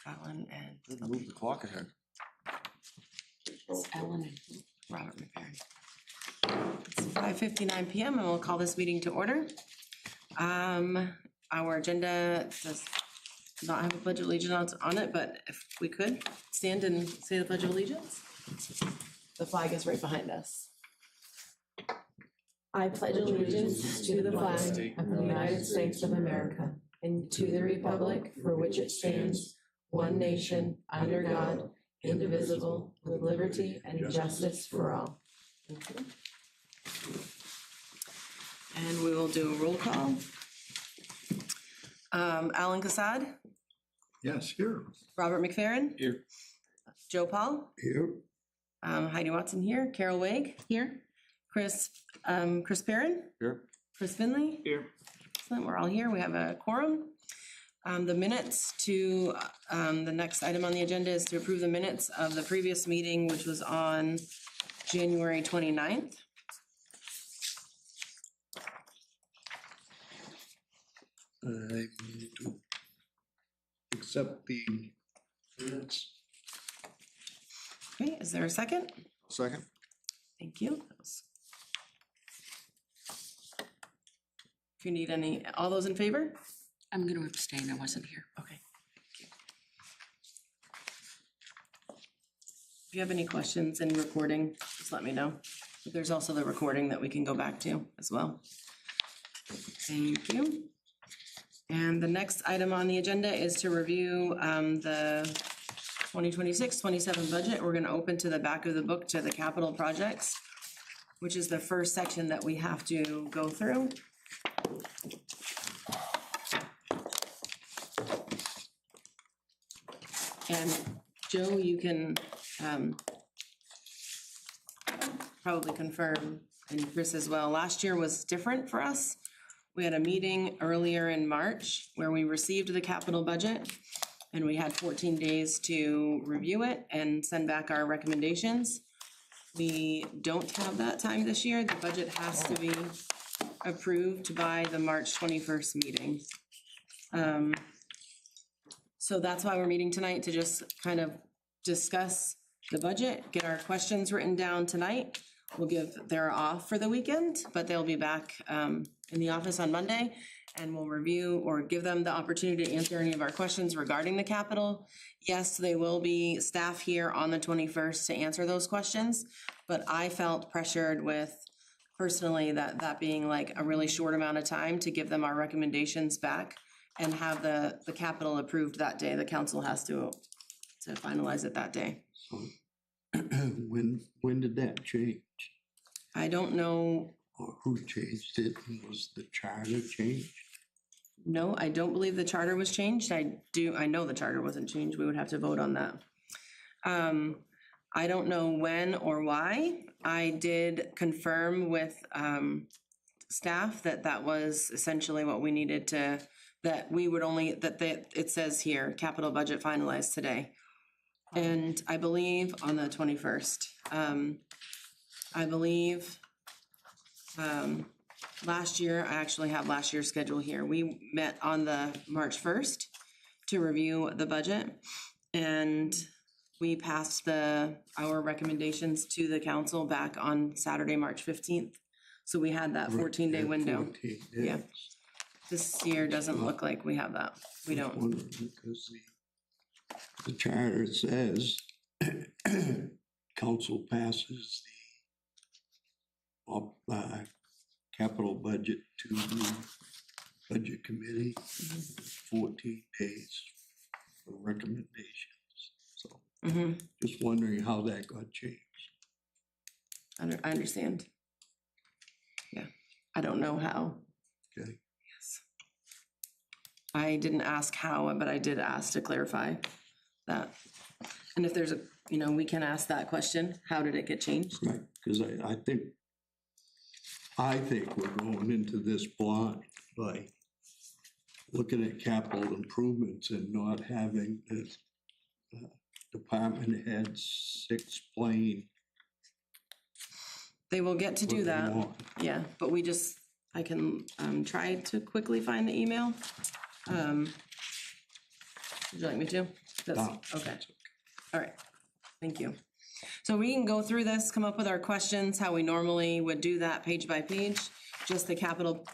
Alan and Move the clock ahead. it's Ellen and Robert McFerrin. It's 5:59 PM and we'll call this meeting to order. Our agenda does not have a pledge of allegiance on it, but if we could stand and say the pledge of allegiance. The flag is right behind us. I pledge allegiance to the flag of the United States of America and to the republic for which it stands, one nation, under God, indivisible, with liberty and justice for all. And we will do a roll call. Alan Kassad, Yes, here. Robert McFerrin, Here. Joe Paul, Here. Heidi Watson here, Carol Waig here, Chris Perrin, Here. Chris Finley. Here. Excellent, we're all here. We have a quorum. The minutes to, the next item on the agenda is to approve the minutes of the previous meeting, which was on January 29th. I need to accept the minutes. Okay, is there a second? Second. Thank you. If you need any, all those in favor? I'm going to abstain, I wasn't here. Okay. Thank you. If you have any questions in recording, just let me know. There's also the recording that we can go back to as well. Thank you. And the next item on the agenda is to review the 2026-27 budget. We're going to open to the back of the book to the capital projects, which is the first section that we have to go through. And Joe, you can probably confirm, and Chris as well, last year was different for us. We had a meeting earlier in March where we received the capital budget and we had 14 days to review it and send back our recommendations. We don't have that time this year. The budget has to be approved by the March 21st meeting. So that's why we're meeting tonight, to just kind of discuss the budget, get our questions written down tonight. They're off for the weekend, but they'll be back in the office on Monday, and we'll review or give them the opportunity to answer any of our questions regarding the capital. Yes, they will be staff here on the 21st to answer those questions, but I felt pressured with personally that being like a really short amount of time to give them our recommendations back and have the capital approved that day. The council has to finalize it that day. So when did that change? I don't know. Or who changed it? Was the charter changed? No, I don't believe the charter was changed. I know the charter wasn't changed. We would have to vote on that. I don't know when or why. I did confirm with staff that was essentially what we needed to, that we would only, it says here, capital budget finalized today. And I believe on the 21st, I believe last year, I actually have last year's schedule here. We met on the March 1st to review the budget, and we passed our recommendations to the council back on Saturday, March 15th. So we had that 14-day window. 14 days. Yeah. This year doesn't look like we have that. We don't. Because the charter says council passes the capital budget to the budget committee, 14 days for recommendations. So just wondering how that got changed. I understand. Yeah, I don't know how. Okay. Yes. I didn't ask how, but I did ask to clarify that. And if there's we can ask that question, how did it get changed? Right, because I think we're going into this blind by looking at capital improvements and not having the department heads explain. They will get to do that. Yeah, but I can try to quickly find the email. Would you like me to? No, Okay, all right, thank you. So we can go through this, come up with our questions, how we normally would do that page by page. Just the capital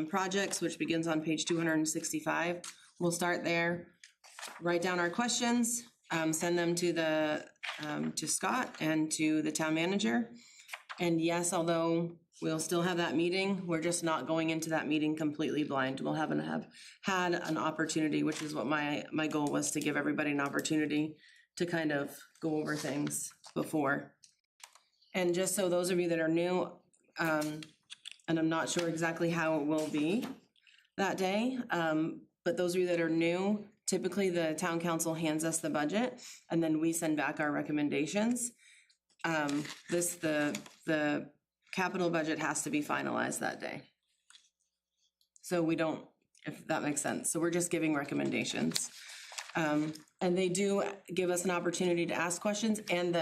projects, which begins on page 265. We'll start there, write down our questions, send them to Scott and to the town manager. And yes, although we'll still have that meeting, we're just not going into that meeting completely blind. We'll have had an opportunity, which is what my goal was, to give everybody an opportunity to kind of go over things before. And just so those of you that are new, and I'm not sure exactly how it will be that day, but those of you that are new, typically the town council hands us the budget and then we send back our recommendations. The capital budget has to be finalized that day. So we don't, if that makes sense. So we're just giving recommendations. And they do give us an opportunity to ask questions, and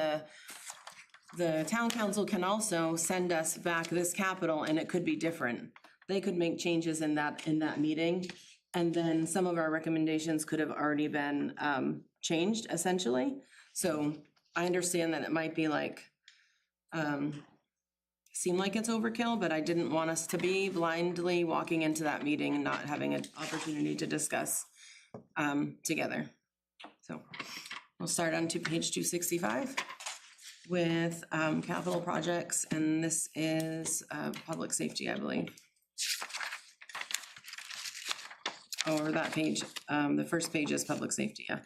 the town council can also send us back this capital, and it could be different. They could make changes in that meeting, and then some of our recommendations could have already been changed essentially. So I understand that it might be like, seem like it's overkill, but I didn't want us to be blindly walking into that meeting and not having an opportunity to discuss together. So we'll start on to page 265 with capital projects, and this is public safety, I believe. Or that page, the first page is public safety, yeah.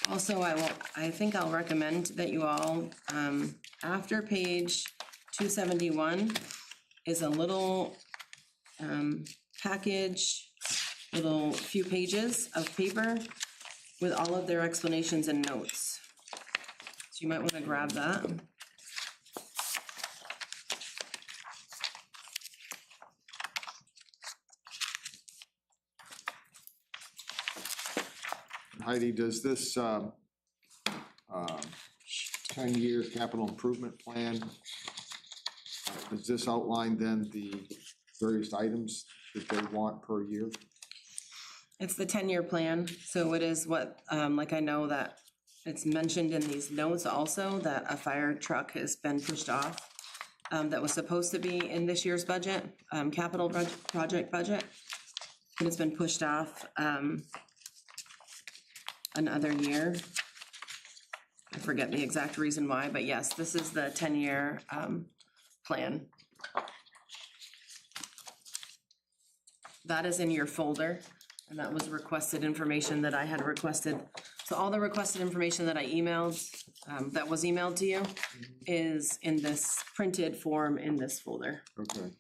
Also, I think I'll recommend that you all, after page 271 is a little package, little few pages of paper with all of their explanations and notes. So you might want to grab that. Heidi, does this 10-year capital improvement plan, does this outline then the various items that they want per year? It's the 10-year plan, so it is what, like I know that it's mentioned in these notes also that a fire truck has been pushed off, that was supposed to be in this year's budget, capital project budget, and it's been pushed off another year. I forget the exact reason why, but yes, this is the 10-year plan. That is in your folder, and that was requested information that I had requested. So all the requested information that I emailed, that was emailed to you, is in this printed form in this folder. Okay.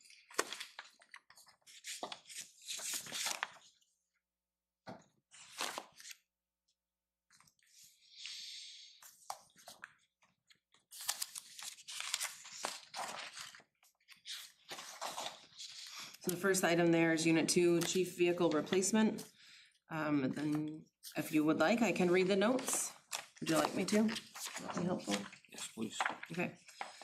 So the first item there is Unit 2, Chief Vehicle Replacement. And then if you would like, I can read the notes. Would you like me to? That'd be helpful. Yes, please. Okay.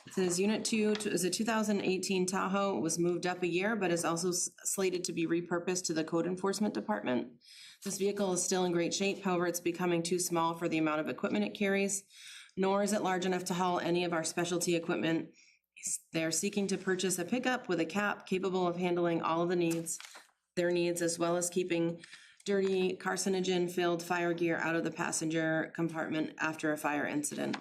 It says Unit 2 is a 2018 Tahoe, was moved up a year, but is also slated to be repurposed to the Code Enforcement Department. This vehicle is still in great shape, however, it's becoming too small for the amount of equipment it carries, nor is it large enough to haul any of our specialty equipment. They're seeking to purchase a pickup with a cab capable of handling all of their needs, as well as keeping dirty, carcinogen-filled fire gear out of the passenger compartment after a fire incident.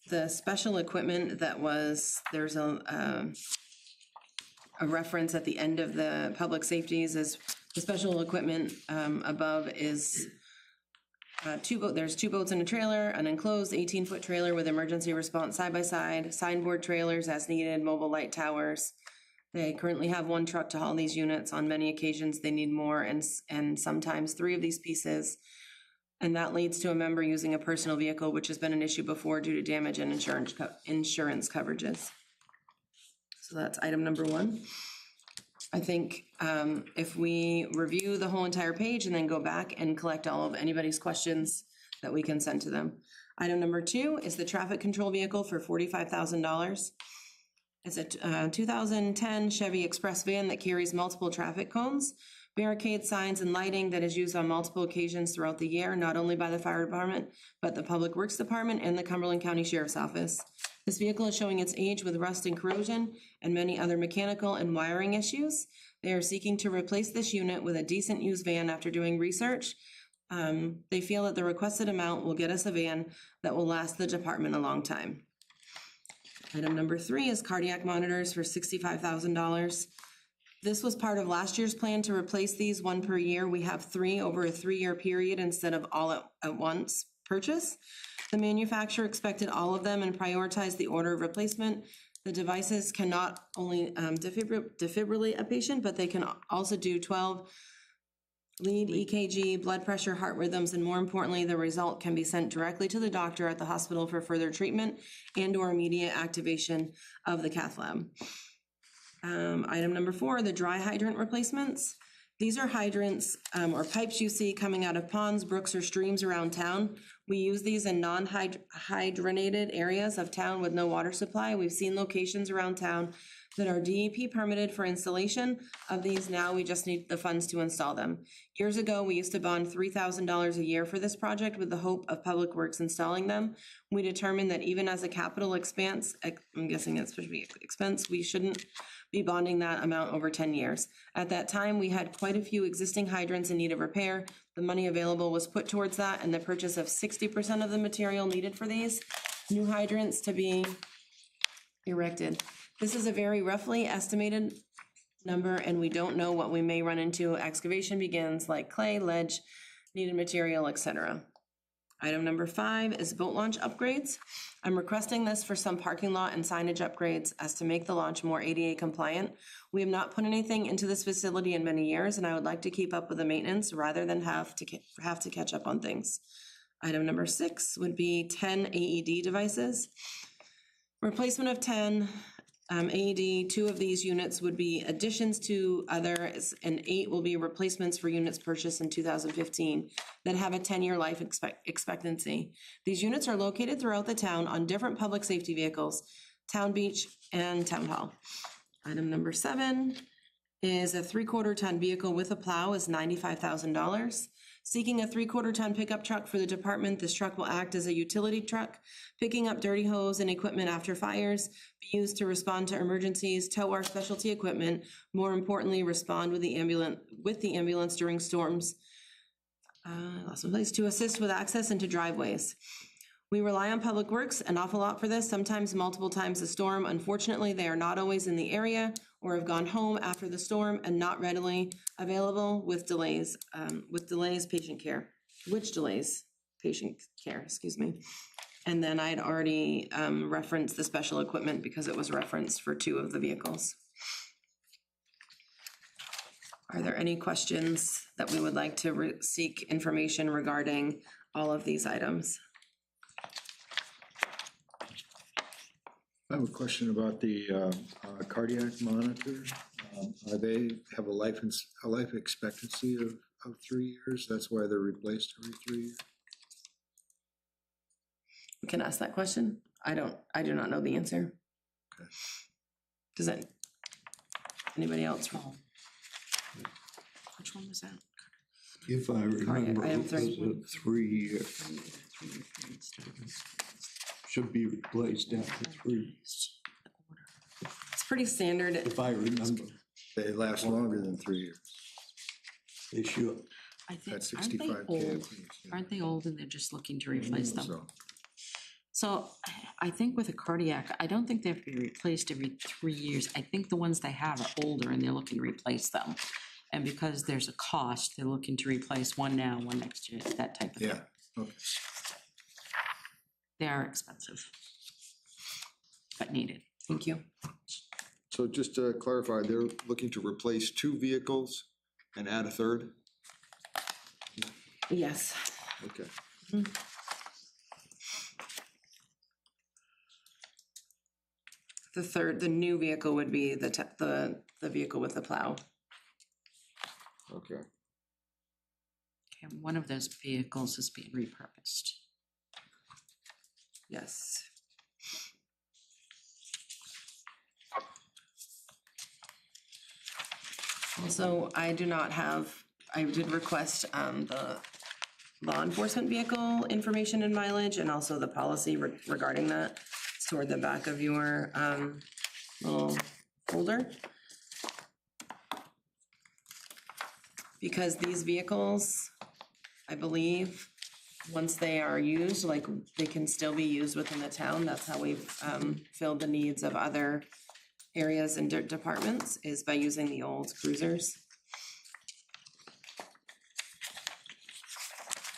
The special equipment that was, there's a reference at the end of the public safeties is the special equipment above is there's 2 boats and a trailer, an enclosed 18-foot trailer with emergency response side-by-side, signboard trailers as needed, mobile light towers. They currently have 1 truck to haul these units. On many occasions, they need more, and sometimes 3 of these pieces. And that leads to a member using a personal vehicle, which has been an issue before due to damage and insurance coverages. So that's item number 1. I think if we review the whole entire page and then go back and collect all of anybody's questions that we can send to them. Item number 2 is the traffic control vehicle for $45,000. It's a 2010 Chevy Express van that carries multiple traffic cones, barricade signs, and lighting that is used on multiple occasions throughout the year, not only by the fire department, but the Public Works Department and the Cumberland County Sheriff's Office. This vehicle is showing its age with rust and corrosion and many other mechanical and wiring issues. They are seeking to replace this unit with a decent used van after doing research. They feel that the requested amount will get us a van that will last the department a long time. Item number 3 is cardiac monitors for $65,000. This was part of last year's plan to replace these 1 per year. We have 3 over a 3-year period instead of all at once purchase. The manufacturer expected all of them and prioritized the order of replacement. The devices can not only defibrillate a patient, but they can also do 12 lead EKG, blood pressure, heart rhythms, and more importantly, the result can be sent directly to the doctor at the hospital for further treatment and/or immediate activation of the cath lab. Item number 4, the dry hydrant replacements. These are hydrants or pipes you see coming out of ponds, brooks, or streams around town. We use these in non-hydrogenated areas of town with no water supply. We've seen locations around town that are DEP permitted for installation of these. Now we just need the funds to install them. Years ago, we used to bond $3,000 a year for this project with the hope of Public Works installing them. We determined that even as a capital expense, I'm guessing it's supposed to be expense, we shouldn't be bonding that amount over 10 years. At that time, we had quite a few existing hydrants in need of repair. The money available was put towards that and the purchase of 60% of the material needed for these new hydrants to be erected. This is a very roughly estimated number, and we don't know what we may run into. Excavation begins, like clay, ledge, needed material, etc. Item number 5 is boat launch upgrades. I'm requesting this for some parking lot and signage upgrades as to make the launch more ADA compliant. We have not put anything into this facility in many years, and I would like to keep up with the maintenance rather than have to catch up on things. Item number 6 would be 10 AED devices. Replacement of 10 AED, 2 of these units would be additions to others, and 8 will be replacements for units purchased in 2015 that have a 10-year life expectancy. These units are located throughout the town on different public safety vehicles, Town Beach and Town Hall. Item number 7 is a 3/4 ton vehicle with a plow is $95,000. Seeking a 3/4 ton pickup truck for the department, this truck will act as a utility truck, picking up dirty hose and equipment after fires, be used to respond to emergencies, tow our specialty equipment, more importantly, respond with the ambulance during storms. Lost my place, to assist with access into driveways. We rely on Public Works an awful lot for this, sometimes multiple times a storm. Unfortunately, they are not always in the area or have gone home after the storm and not readily available with delays, patient care, excuse me. And then I'd already referenced the special equipment because it was referenced for 2 of the vehicles. Are there any questions that we would like to seek information regarding all of these items? I have a question about the cardiac monitor. Are they have a life expectancy of 3 years? That's why they're replaced every 3 years? We can ask that question. I do not know the answer. Okay. Does it, anybody else? Which one was that? If I remember, item it was a 3-year, should be replaced after 3, It's pretty standard. if I remember. They last longer than 3 years. They should. I think, At aren't they 65K. old? Aren't they old and they're just looking to replace them? So, So I think with a cardiac, I don't think they have to be replaced every 3 years. I think the ones they have are older and they're looking to replace them. And because there's a cost, they're looking to replace one now, one next year, that type of thing. yeah, okay. They are expensive, but needed. Thank you. So just to clarify, they're looking to replace 2 vehicles and add a third? Yes. Okay. The new vehicle would be the vehicle with the plow. Okay. Okay, one of those vehicles is being repurposed. Yes. Also, I did request, the law enforcement vehicle information and mileage, and also the policy regarding that. It's toward the back of your, little folder. Because these vehicles, I believe, once they are used, like, they can still be used within the town. That's how we've, filled the needs of other areas and departments, is by using the old cruisers.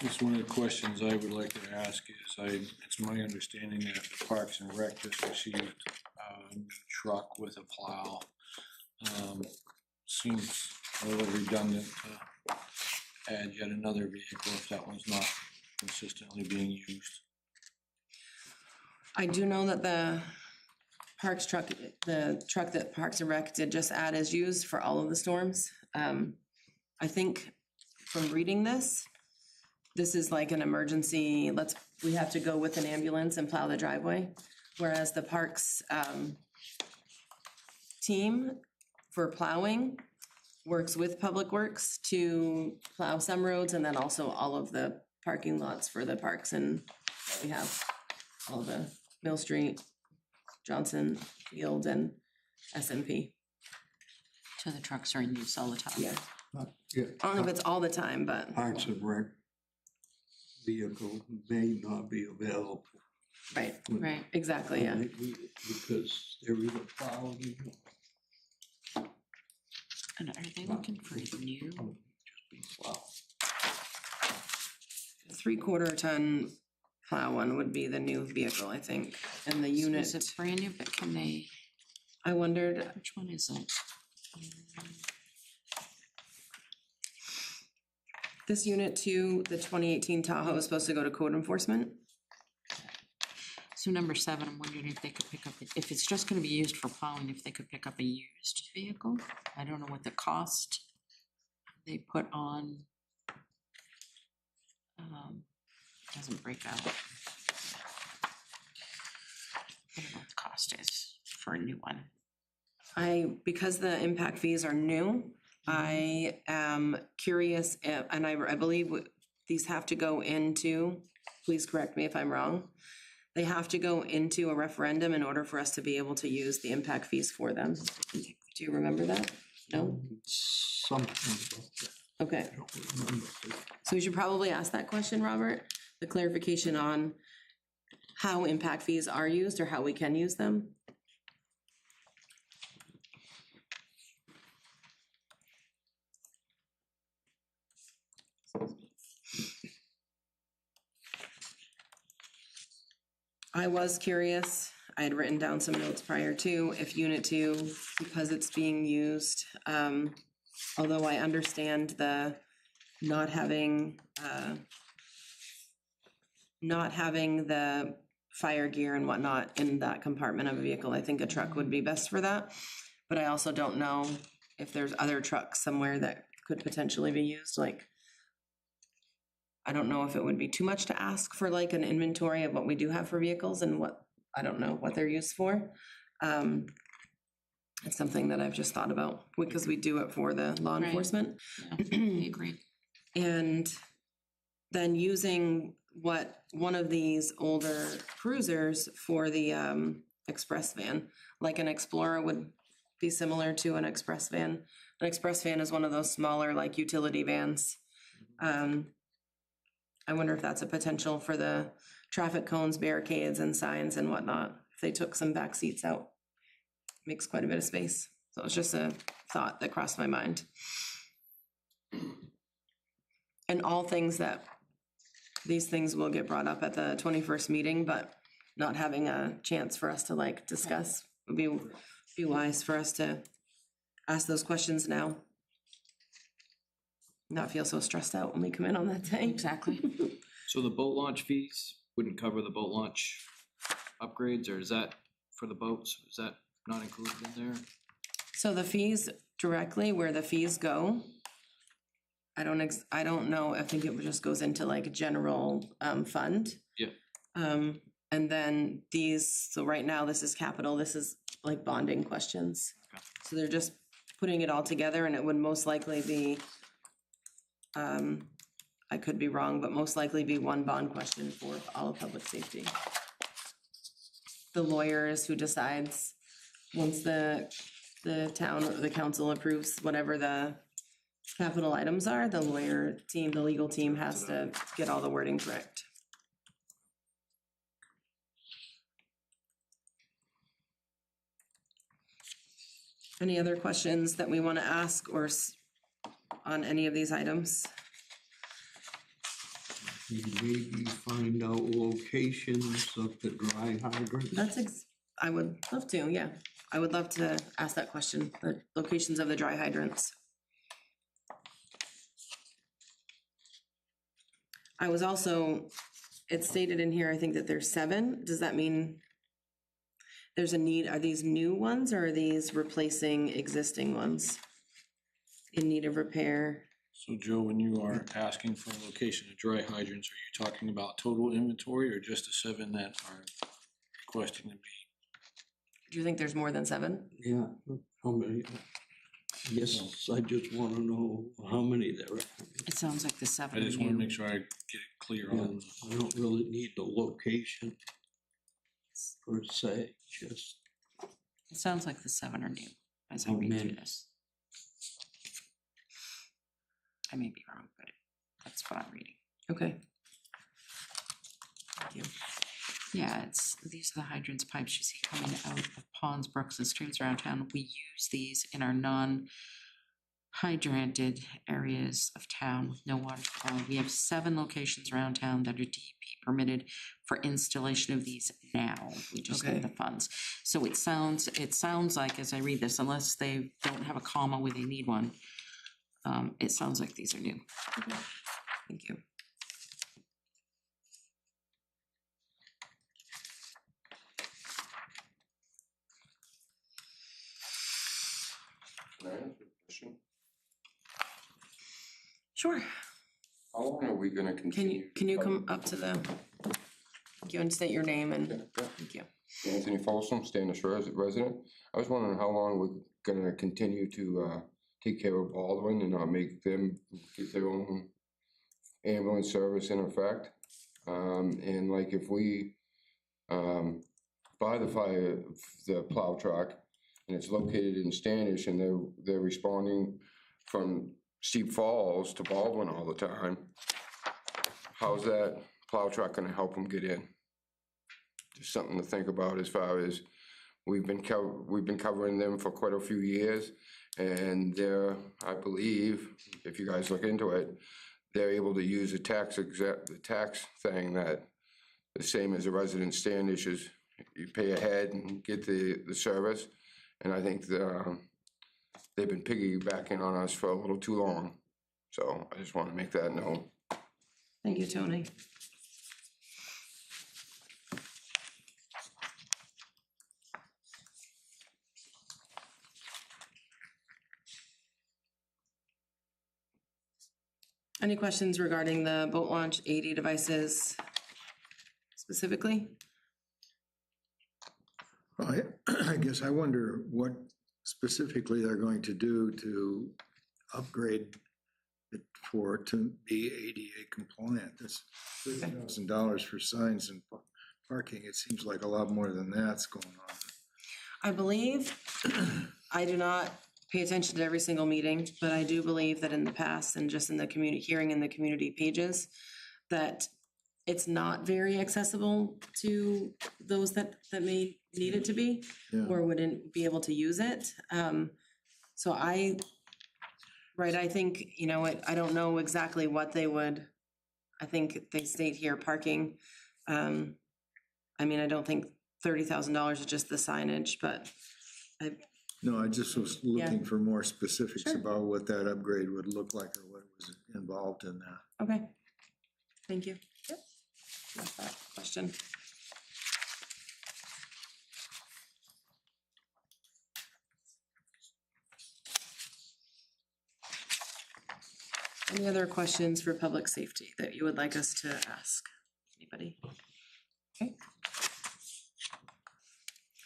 Just one of the questions I would like to ask is, it's my understanding that Parks and Rec just received a new truck with a plow. Seems a little redundant to add yet another vehicle if that one's not consistently being used. I do know that the Parks truck, the truck that Parks and Rec did just add is used for all of the storms. I think from reading this is like an emergency, we have to go with an ambulance and plow the driveway. Whereas the Parks team for plowing works with Public Works to plow some roads, and then also all of the parking lots for the parks, and we have all the Mill Street, Johnson Field, and SMP. So the trucks are in use all the time. Yeah, Yeah, I don't know if it's all the time, but Parks and Rec vehicle may not be available. right, Right. exactly, yeah. Because they're either plowing And are they looking for new? or just be plowed. 3/4 ton plow one would be the new vehicle, I think, and the unit, Is it brand new, but can they, I wondered, which one is it? this unit two, the 2018 Tahoe is supposed to go to code enforcement. So number 7, I'm wondering if they could pick up, if it's just gonna be used for plowing, if they could pick up a used vehicle? I don't know what the cost they put on. Doesn't break out. I don't know what the cost is for a new one. Because the impact fees are new, I am curious, and I believe these have to go into, please correct me if I'm wrong, they have to go into a referendum in order for us to be able to use the impact fees for them. Do you remember that? No? Something about that. Okay, I don't remember. so we should probably ask that question, Robert, the clarification on how impact fees are used or how we can use them. I was curious, I had written down some notes prior to, if Unit 2, because it's being used, although I understand the not having the fire gear and whatnot in that compartment of a vehicle, I think a truck would be best for that. But I also don't know if there's other trucks somewhere that could potentially be used, like, I don't know if it would be too much to ask for like an inventory of what we do have for vehicles and what, I don't know what they're used for. It's something that I've just thought about because we do it for the law Right. enforcement. Yeah, I agree. And then using one of these older cruisers for the express van, like an Explorer would be similar to an express van. An express van is one of those smaller like utility vans. I wonder if that's a potential for the traffic cones, barricades, and signs and whatnot. If they took some back seats out, makes quite a bit of space. So it's just a thought that crossed my mind. And all things these things will get brought up at the 21st meeting, but not having a chance for us to like discuss would be wise for us to ask those questions now. Not feel so stressed out when we come in on that day. Exactly. So the boat launch fees wouldn't cover the boat launch upgrades, or is that for the boats? Is that not included in there? So the fees directly, where the fees go, I don't know, I think it just goes into like a general fund. Yeah. And then these, so right now this is capital, this is like bonding questions. Okay. So they're just putting it all together, and it would most likely be, I could be wrong, but most likely be one bond question for all of public safety. The lawyer is who decides, once the town, or the council approves whatever the capital items are, the lawyer team, the legal team has to get all the wording correct. Any other questions that we want to ask or on any of these items? Maybe find out locations of the dry hydrants. I would love to, yeah. I would love to ask that question, the locations of the dry hydrants. I was also, it's stated in here, I think that there's 7. Does that mean there's a need, are these new ones or are these replacing existing ones in need of repair? So Joe, when you are asking for a location of dry hydrants, are you talking about total inventory or just the 7 that are requesting to be? Do you think there's more than 7? Yeah, how many? Yes, I just wanna know how many there are. It sounds like the 7 I are just wanna new. make sure I get it clear Yeah, on. I don't really need the location per se, just It sounds like the 7 are new, as I How read through many? this. I may be wrong, but that's what I'm reading. Okay. Thank you. Yeah, these are the hydrants, pipes you see coming out of ponds, brooks, and streams around town. We use these in our non-hydranted areas of town, with no water supply. We have 7 locations around town that are DEP permitted for installation of these now. We just Okay. need the funds. So it sounds like, as I read this, unless they don't have a comma where they need one, it sounds like these are new. Thank you. Can I ask a question? Sure. How long are we gonna continue? Can you come up to the, thank you, and state your name and, Yeah. thank you. Anthony Folsom, Standish resident. I was wondering how long we're gonna continue to take care of Baldwin and not make them get their own ambulance service in effect. And like if we buy the plow truck and it's located in Standish and they're responding from Steep Falls to Baldwin all the time, how's that plow truck gonna help them get in? Just something to think about as far as we've been covering them for quite a few years. And they're, I believe, if you guys look into it, they're able to use the tax thing that the same as a resident Standish is, you pay ahead and get the service. And I think they've been piggybacking on us for a little too long. So I just want to make that known. Thank you, Tony. Any questions regarding the boat launch AD devices specifically? Well, I guess I wonder what specifically they're going to do to upgrade it to be ADA compliant. That's $30,000 for signs and parking. It seems like a lot more than that's going on. I believe, I do not pay attention to every single meeting, but I do believe that in the past and just in the community, hearing in the community pages, that it's not very accessible to those that may need it to be, Yeah. or wouldn't be able to use it. So I think, you know, I don't know exactly what they would, I think they state here parking. I mean, I don't think $30,000 is just the signage, but No, I just was looking for more specifics Sure. about what that upgrade would look like or what was involved in that. okay. Thank you. Yep. That's that question. Any other questions for public safety that you would like us to ask? Anybody? Okay.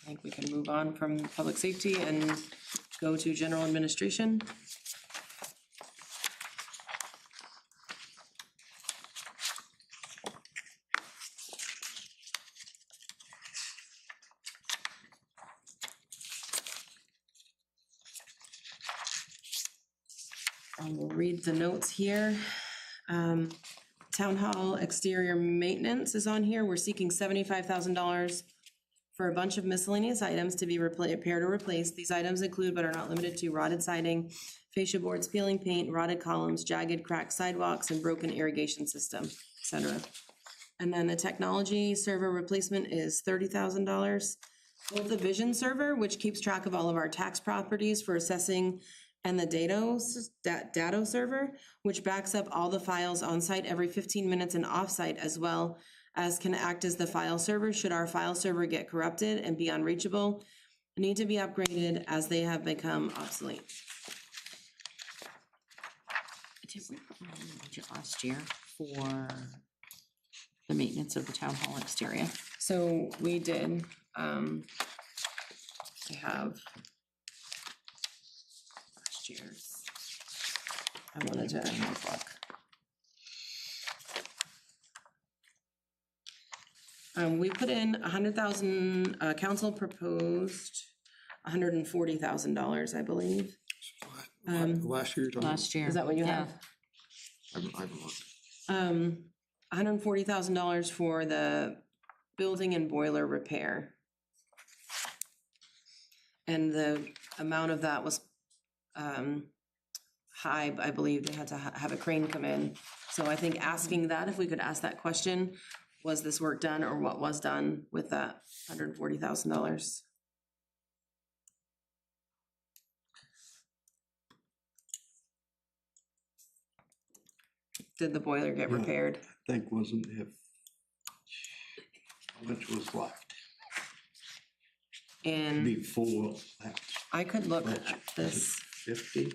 I think we can move on from public safety and go to general administration. We'll read the notes here. Town hall exterior maintenance is on here. We're seeking $75,000 for a bunch of miscellaneous items to be repaired or replaced. These items include but are not limited to rotted siding, fascia boards, peeling paint, rotted columns, jagged cracked sidewalks, and broken irrigation system, etc. And then the technology server replacement is $30,000. Both the vision server, which keeps track of all of our tax properties for assessing, and the data server, which backs up all the files on site every 15 minutes and off-site, as well as can act as the file server should our file server get corrupted and be unreachable, need to be upgraded as they have become obsolete. Did we put money in the budget last year for the maintenance of the town hall exterior? So we did, I have last year's. I wanted to look. We put in 100,000, council proposed $140,000, I believe. Last year, you're talking? Last year. Is that what you Yeah. have? I haven't looked. $140,000 for the building and boiler repair. And the amount of that was high, I believe they had to have a crane come in. So I think asking that, if we could ask that question, was this work done or what was done with that $140,000? Did the boiler get Yeah. repaired? I think wasn't if, how much was left And before that? I could look budget? at this. 50?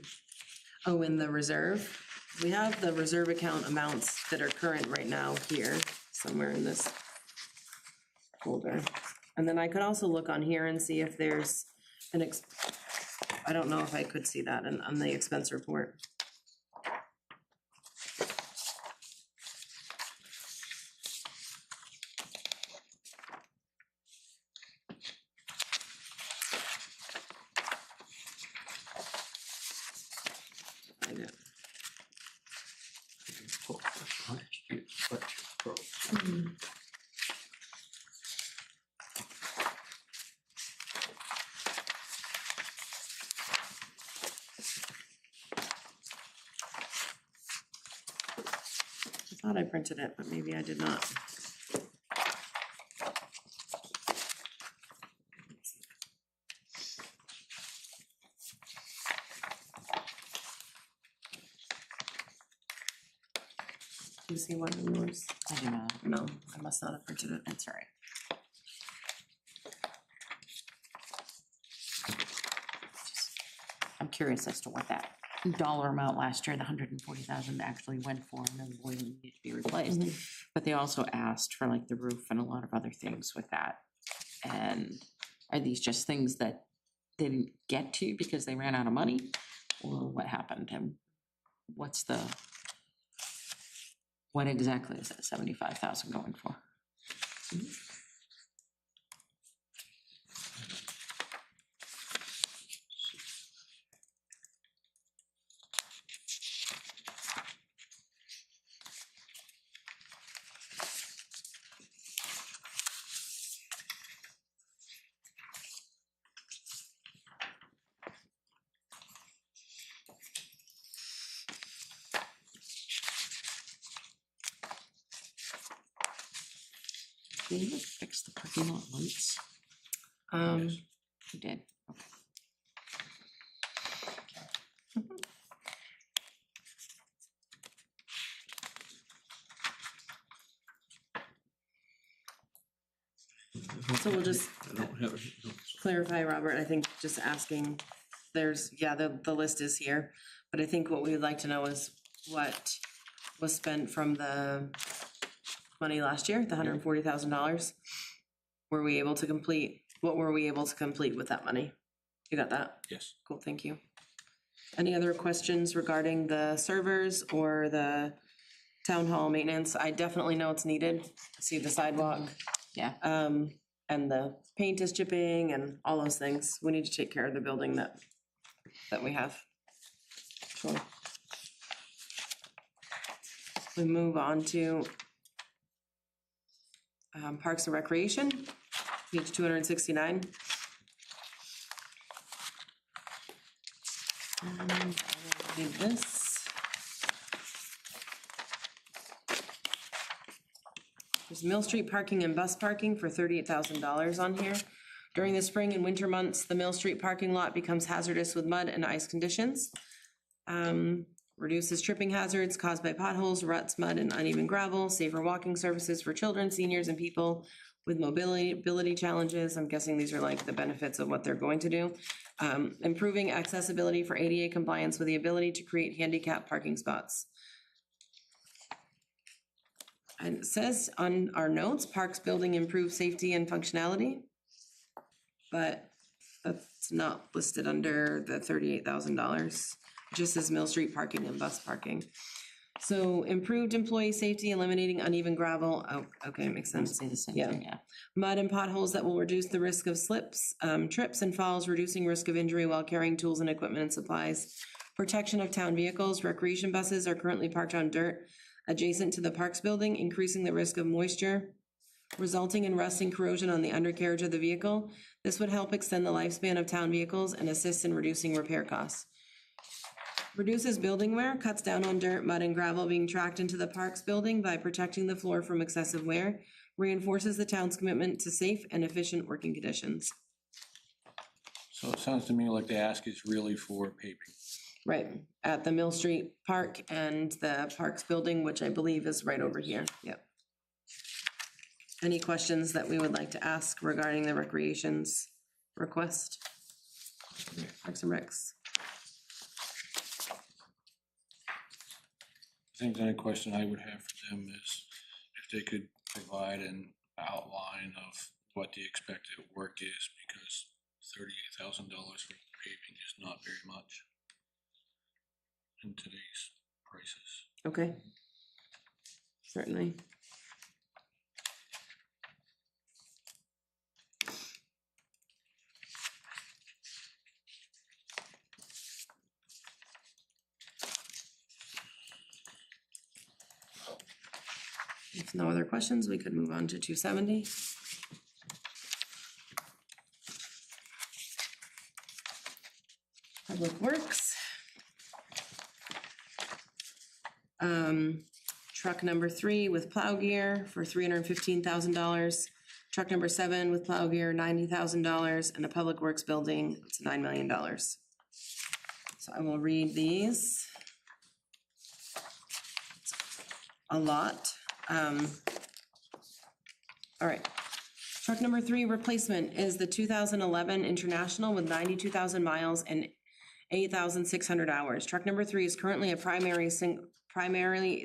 Oh, in the reserve? We have the reserve account amounts that are current right now here, somewhere in this folder. And then I could also look on here and see if there's I don't know if I could see that on the expense report. I know. Oh, that's last year's budget, probably. I thought I printed it, but maybe I did not. Do you see one in yours? I do not. No, I must not have printed it. That's all right. I'm curious as to what that dollar amount last year, the 140,000 actually went for, and then the boiler needed to be replaced. But they also asked for like the roof and a lot of other things with that. And are these just things that they didn't get to because they ran out of money? Or what happened? And what exactly is that 75,000 going for? Did you fix the parking lot lights? You did, okay. So we'll just I don't have it. No. clarify, Robert, I think just asking, there's, yeah, the list is here, but I think what we would like to know is what was spent from the money last year, the $140,000. Were we able to complete, what were we able to complete with that money? You got that? Yes. Cool, thank you. Any other questions regarding the servers or the town hall maintenance? I definitely know it's needed. See the sidewalk, Yeah, and the paint is chipping and all those things. We need to take care of the building that we have. Sure. We move on to Parks and Recreation, page 269. I will read this. There's Mill Street parking and bus parking for $38,000 on here. During the spring and winter months, the Mill Street parking lot becomes hazardous with mud and ice conditions. Reduces tripping hazards caused by potholes, ruts, mud, and uneven gravel, safer walking surfaces for children, seniors, and people with mobility challenges. I'm guessing these are like the benefits of what they're going to do. Improving accessibility for ADA compliance with the ability to create handicap parking spots. And it says on our notes, Parks Building improves safety and functionality, but that's not listed under the $38,000. Just says Mill Street parking and bus parking. So improved employee safety, eliminating uneven gravel. Oh, okay, makes I would sense. say the same Yeah. thing, yeah. Mud and potholes that will reduce the risk of slips, trips and falls, reducing risk of injury while carrying tools and equipment and supplies. Protection of town vehicles. Recreation buses are currently parked on dirt adjacent to the Parks Building, increasing the risk of moisture, resulting in rust and corrosion on the undercarriage of the vehicle. This would help extend the lifespan of town vehicles and assist in reducing repair costs. Reduces building wear, cuts down on dirt, mud, and gravel being tracked into the Parks Building by protecting the floor from excessive wear, reinforces the town's commitment to safe and efficient working conditions. So it sounds to me like the ask is really for paving. Right, at the Mill Street Park and the Parks Building, which I believe is right over here, yep. Any questions that we would like to ask regarding the recreations request? Parks and Recs. I think the only question I would have for them is if they could provide an outline of what the expected work is, because $38,000 for paving is not very much in today's prices. Okay. Certainly. If no other questions, we could move on to 270. Public Works. Truck number 3 with plow gear for $315,000. Truck number 7 with plow gear, $90,000, and a Public Works building, it's $9 million. So I will read these. A lot. All right. Truck number 3 replacement is the 2011 International with 92,000 miles and 8,600 hours. Truck number 3 is currently a primarily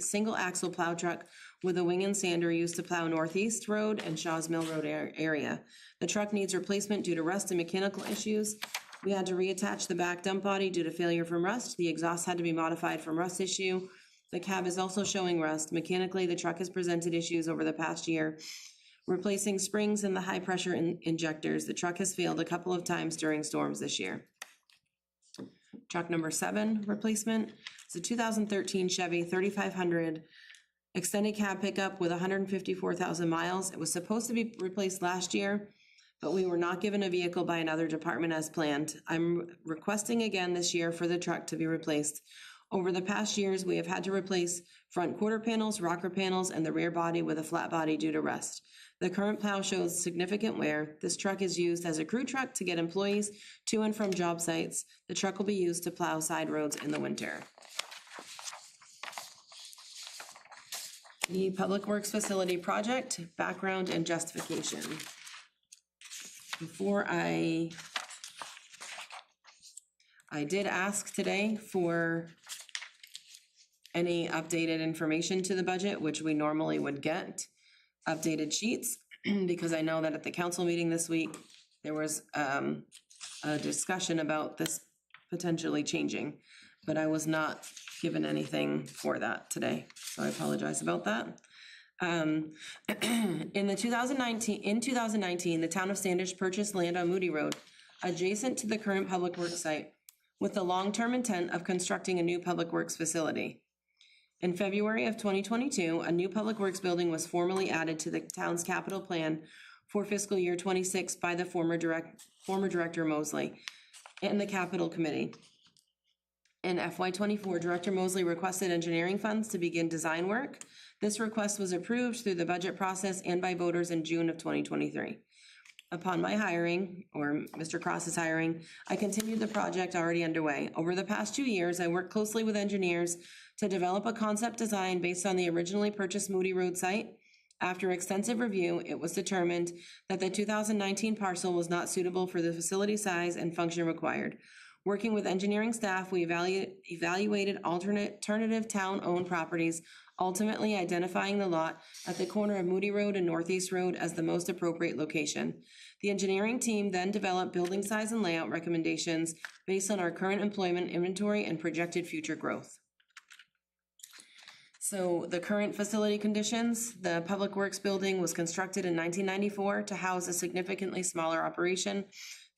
single axle plow truck with a wing and sander used to plow Northeast Road and Shaw's Mill Road area. The truck needs replacement due to rust and mechanical issues. We had to reattach the back dump body due to failure from rust. The exhaust had to be modified from rust issue. The cab is also showing rust. Mechanically, the truck has presented issues over the past year. Replacing springs and the high-pressure injectors. The truck has failed a couple of times during storms this year. Truck number 7 replacement is a 2013 Chevy 3500 extended cab pickup with 154,000 miles. It was supposed to be replaced last year, but we were not given a vehicle by another department as planned. I'm requesting again this year for the truck to be replaced. Over the past years, we have had to replace front quarter panels, rocker panels, and the rear body with a flat body due to rust. The current plow shows significant wear. This truck is used as a crew truck to get employees to and from job sites. The truck will be used to plow side roads in the winter. The Public Works Facility Project, background and justification. Before I did ask today for any updated information to the budget, which we normally would get, updated sheets, because I know that at the council meeting this week, there was a discussion about this potentially changing, but I was not given anything for that today, so I apologize about that. In 2019, the town of Standish purchased land on Moody Road adjacent to the current Public Works site with the long-term intent of constructing a new Public Works facility. In February of 2022, a new Public Works building was formally added to the town's capital plan for fiscal year 26 by the former Director Mosley and the Capital Committee. In FY24, Director Mosley requested engineering funds to begin design work. This request was approved through the budget process and by voters in June of 2023. Upon my hiring, or Mr. Cross's hiring, I continued the project already underway. Over the past 2 years, I worked closely with engineers to develop a concept design based on the originally purchased Moody Road site. After extensive review, it was determined that the 2019 parcel was not suitable for the facility size and function required. Working with engineering staff, we evaluated alternative town-owned properties, ultimately identifying the lot at the corner of Moody Road and Northeast Road as the most appropriate location. The engineering team then developed building size and layout recommendations based on our current employment inventory and projected future growth. So the current facility conditions: the Public Works building was constructed in 1994 to house a significantly smaller operation,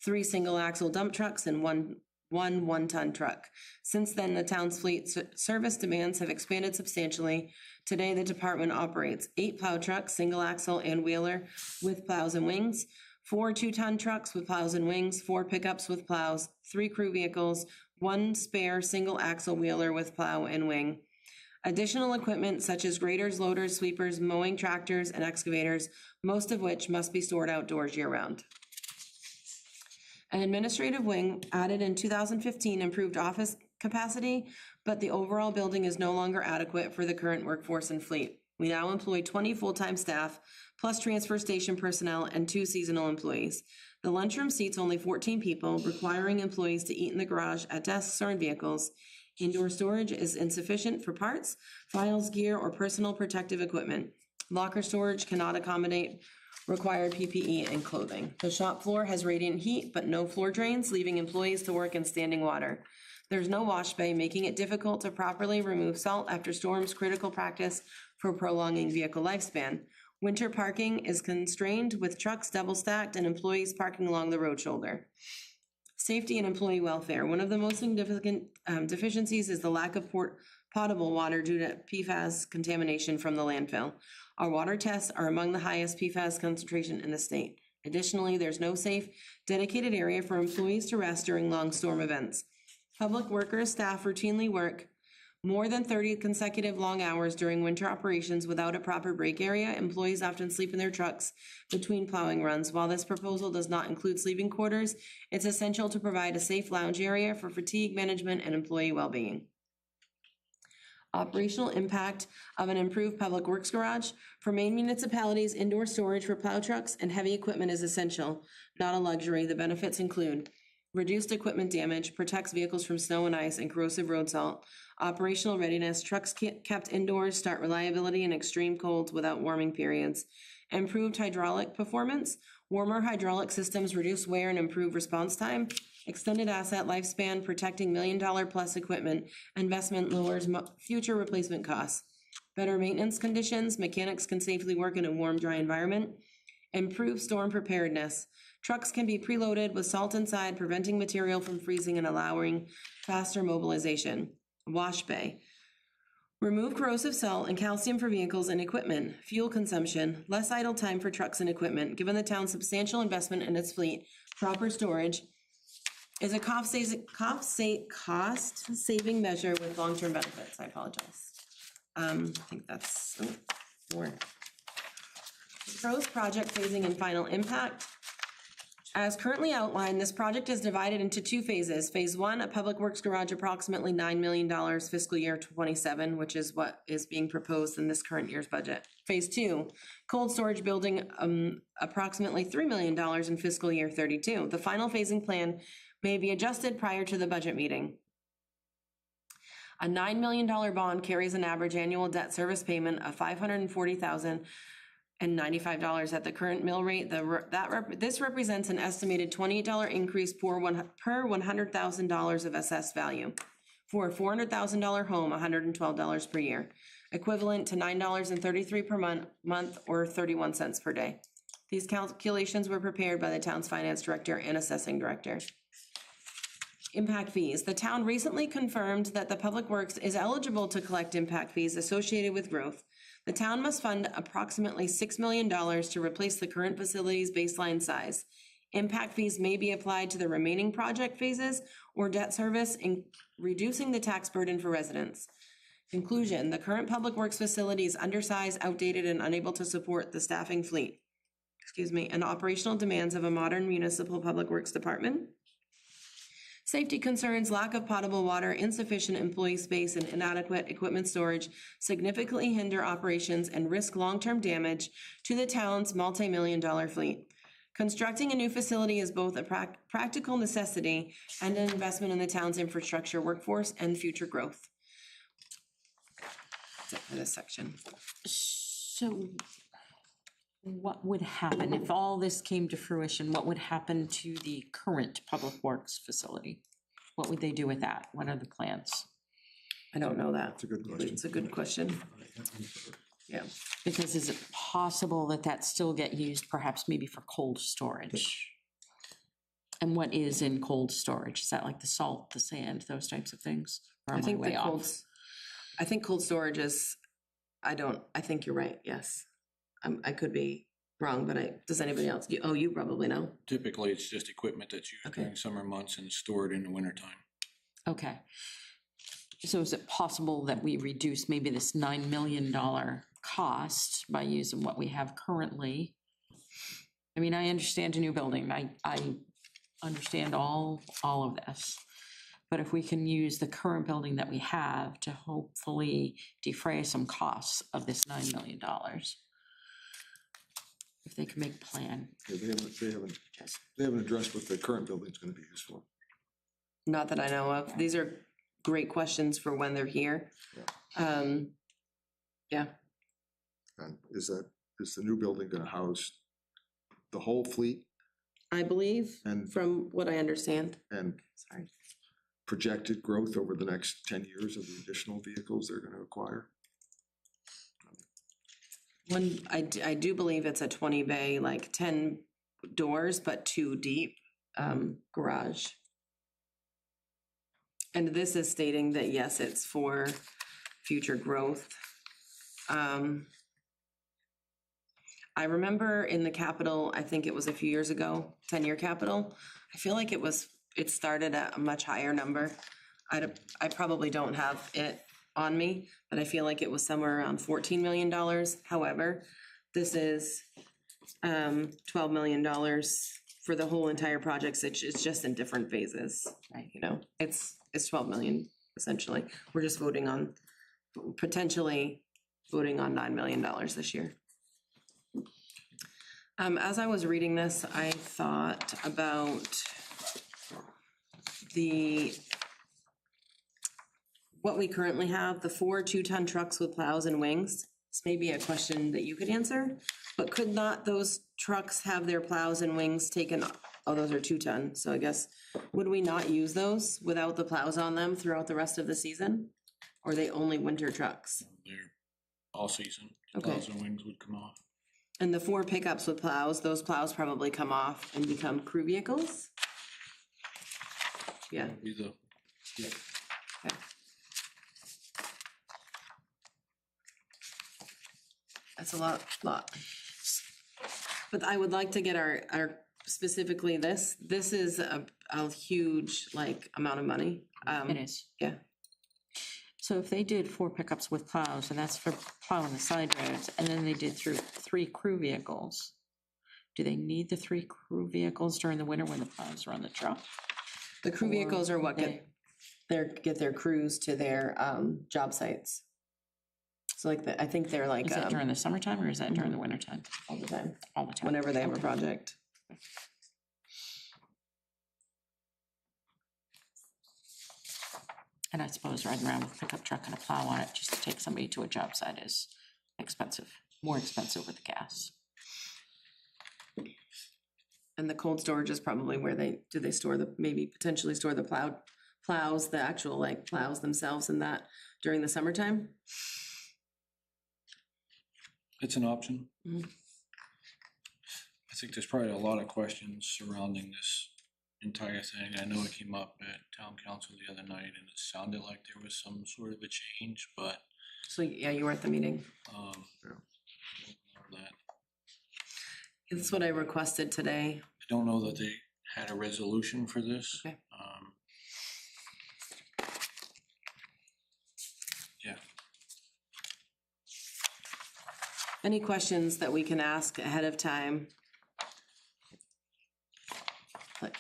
3 single-axle dump trucks and one one-ton truck. Since then, the town's fleet service demands have expanded substantially. Today, the department operates 8 plow trucks, single-axle and wheeler with plows and wings, 4 2-ton trucks with plows and wings, 4 pickups with plows, 3 crew vehicles, 1 spare single-axle wheeler with plow and wing. Additional equipment such as graders, loaders, sweepers, mowing tractors, and excavators, most of which must be stored outdoors year-round. An administrative wing added in 2015 improved office capacity, but the overall building is no longer adequate for the current workforce and fleet. We now employ 20 full-time staff, plus transfer station personnel and 2 seasonal employees. The lunchroom seats only 14 people, requiring employees to eat in the garage at desks or in vehicles. Indoor storage is insufficient for parts, files, gear, or personal protective equipment. Locker storage cannot accommodate required PPE and clothing. The shop floor has radiant heat, but no floor drains, leaving employees to work in standing water. There's no wash bay, making it difficult to properly remove salt after storms, critical practice for prolonging vehicle lifespan. Winter parking is constrained with trucks double stacked and employees parking along the road shoulder. Safety and employee welfare. One of the most significant deficiencies is the lack of potable water due to PFAS contamination from the landfill. Our water tests are among the highest PFAS concentration in the state. Additionally, there's no safe, dedicated area for employees to rest during long storm events. Public workers, staff routinely work more than 30 consecutive long hours during winter operations without a proper break area. Employees often sleep in their trucks between plowing runs. While this proposal does not include sleeping quarters, it's essential to provide a safe lounge area for fatigue management and employee well-being. Operational impact of an improved public works garage. For Maine municipalities, indoor storage for plow trucks and heavy equipment is essential, not a luxury. The benefits include reduced equipment damage, protects vehicles from snow and ice and corrosive road salt. Operational readiness, trucks kept indoors start reliability in extreme colds without warming periods. Improved hydraulic performance, warmer hydraulic systems reduce wear and improve response time. Extended asset lifespan, protecting $1 million plus equipment. Investment lowers future replacement costs. Better maintenance conditions, mechanics can safely work in a warm, dry environment. Improved storm preparedness. Trucks can be preloaded with salt inside, preventing material from freezing and allowing faster mobilization. Wash bay. Remove corrosive salt and calcium for vehicles and equipment. Fuel consumption. Less idle time for trucks and equipment. Given the town's substantial investment in its fleet, proper storage is a cost-saving measure with long-term benefits. I apologize. I think that's more. Pros, project phasing and final impact. As currently outlined, this project is divided into 2 phases. Phase 1, a public works garage, approximately $9 million fiscal year 27, which is what is being proposed in this current year's budget. Phase 2, cold storage building, approximately $3 million in fiscal year 32. The final phasing plan may be adjusted prior to the budget meeting. A $9 million bond carries an average annual debt service payment of $540,000 and $95 at the current mill rate. This represents an estimated $28 increase per $100,000 of assessed value. For a $400,000 home, $112 per year, equivalent to $9.33 per month or 31 cents per day. These calculations were prepared by the town's finance director and assessing director. Impact fees. The town recently confirmed that the Public Works is eligible to collect impact fees associated with growth. The town must fund approximately $6 million to replace the current facility's baseline size. Impact fees may be applied to the remaining project phases or debt service, in reducing the tax burden for residents. Conclusion, the current Public Works facility is undersized, outdated, and unable to support the staffing fleet, and operational demands of a modern municipal public works department. Safety concerns, lack of potable water, insufficient employee space, and inadequate equipment storage significantly hinder operations and risk long-term damage to the town's multi-million-dollar fleet. Constructing a new facility is both a practical necessity and an investment in the town's infrastructure, workforce, and future growth. That's it for this section. So what would happen if all this came to fruition? What would happen to the current Public Works facility? What would they do with that? What are the plans? I don't know that. That's a good question. It's a good question. Yeah. Because is it possible that that still get used perhaps maybe for cold storage? And what is in cold storage? Is that like the salt, the sand, those types of things? Or am I think way the off? I think cold storage is, I think you're right, yes. I could be wrong, but does anybody else, you probably know. Typically, it's just equipment that's used Okay. during summer months and stored in the wintertime. Okay. So is it possible that we reduce maybe this $9 million cost by using what we have currently? I mean, I understand a new building. I understand all of this. But if we can use the current building that we have to hopefully defray some costs of this $9 million. If they can make a plan. Yeah, they haven't addressed what the current building's gonna be used for. Not that I know of. These are great questions for when they're here. Yeah. And is the new building gonna house the whole fleet I believe, and, from what I understand. and Sorry. projected growth over the next 10 years of the additional vehicles they're gonna acquire? I do believe it's a 20 bay, like 10 doors, but 2 deep garage. And this is stating that, yes, it's for future growth. I remember in the capital, I think it was a few years ago, 10-year capital, I feel like it started at a much higher number. I probably don't have it on me, but I feel like it was somewhere around $14 million. However, this is $12 million for the whole entire project. It's just in different phases, right? You know, it's 12 million essentially. We're just potentially voting on $9 million this year. As I was reading this, I thought about what we currently have, the 4 2-ton trucks with plows and wings. This may be a question that you could answer, but could not those trucks have their plows and wings taken? Oh, those are 2-ton, so I guess, would we not use those without the plows on them throughout the rest of the season? Or are they only winter trucks? They're all season. Okay. Plows and wings would come off. And the 4 pickups with plows, those plows probably come off and become crew vehicles? Yeah. Either. Yeah. Okay. That's a lot. But I would like to get our specifically this is a huge, like, amount of money. It is. Yeah. So if they did 4 pickups with plows, and that's for plowing the side roads, and then they did 3 crew vehicles, do they need the 3 crew vehicles during the winter when the plows are on the truck? The crew vehicles are what they- get their crews to their job sites. So like, I think they're like, Is that during the summertime or is that during the winter time? all the time, All the time. whenever they have a project. And I suppose riding around with a pickup truck and a plow on it just to take somebody to a job site is expensive. more expensive with the gas. And the cold storage is probably where do they store maybe potentially store the plows, the actual like plows themselves and that during the summertime? It's an option. Mhm. I think there's probably a lot of questions surrounding this entire thing. I know it came up at town council the other night and it sounded like there was some sort of a change, but, So, yeah, you were at the meeting. that, That's what I requested today. I don't know that they had a resolution for this. Okay. Yeah, Any questions that we can ask ahead of time?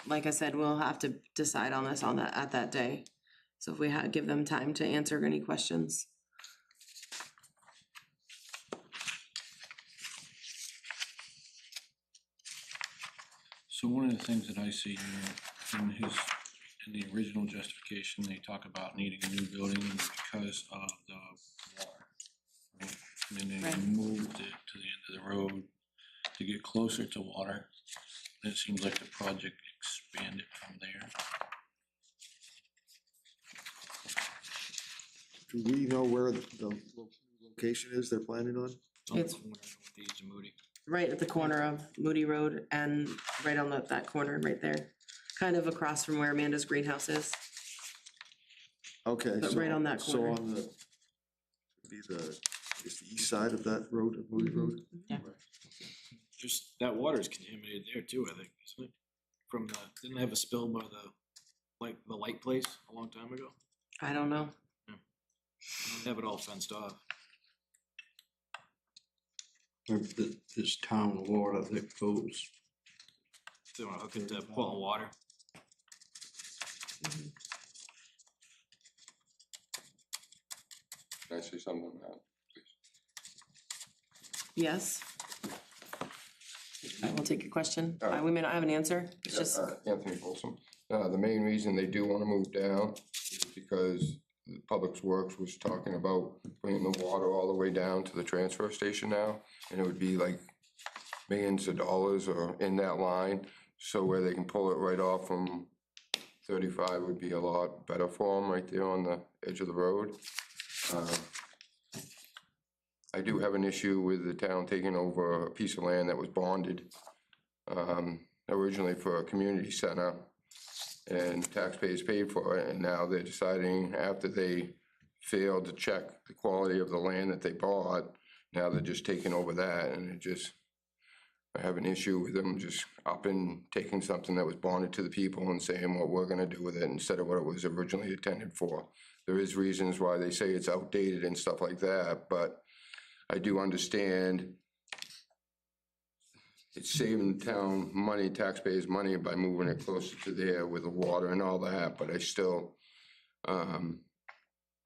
Like I said, we'll have to decide on this at that day. So if we give them time to answer any questions. so one of the things that I see here in the original justification, they talk about needing a new building because of the water. Right? And then they Right. moved it to the end of the road to get closer to water. And it seems like the project expanded from there. Do we know where the location is they're planning on? It's Moody. right at the corner of Moody Road and right on that corner right there. Kind of across from where Amanda's greenhouse is. Okay. But so- right on that So corner. on it's the east side of that road, of Moody Road? Yeah. Just, that water's contaminated there too, I think, isn't it? From the, didn't they have a spill by the light place a long time ago? I don't know. They have it all fenced off. This town water that goes, They wanna hook it to Portland Water. Can I say something on that? Yes. I will take your question. All right. We may not have an answer. It's just, Anthony Folsom. The main reason they do wanna move down is because the Public Works was talking about bringing the water all the way down to the transfer station now, and it would be like millions of dollars or in that line, so where they can pull it right off from 35 would be a lot better for them right there on the edge of the road. I do have an issue with the town taking over a piece of land that was bonded originally for a community center, and taxpayers paid for it, and now they're deciding, after they failed to check the quality of the land that they bought, now they're just taking over that, and I have an issue with them just up and taking something that was bonded to the people and saying what we're gonna do with it instead of what it was originally intended for. There is reasons why they say it's outdated and stuff like that, but I do understand it's saving the town money, taxpayers' money by moving it closer to there with the water and all that, but I still, we're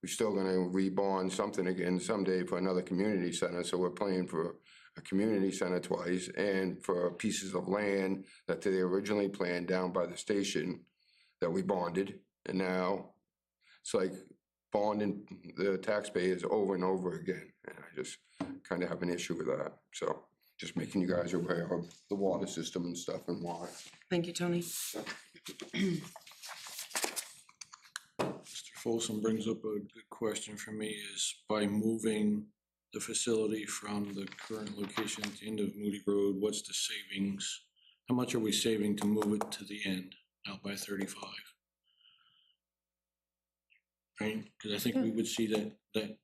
still gonna rebond something again someday for another community center, so we're paying for a community center twice and for pieces of land that they originally planned down by the station that we bonded, and now it's like bonding the taxpayers over and over again, and I just kind of have an issue with that, so just making you guys aware of the water system and stuff and why. thank you, Tony. Mr. Folsom brings up a good question for me, is by moving the facility from the current location at the end of Moody Road, what's the savings? How much are we saving to move it to the end, out by 35? Right, because I think we would see that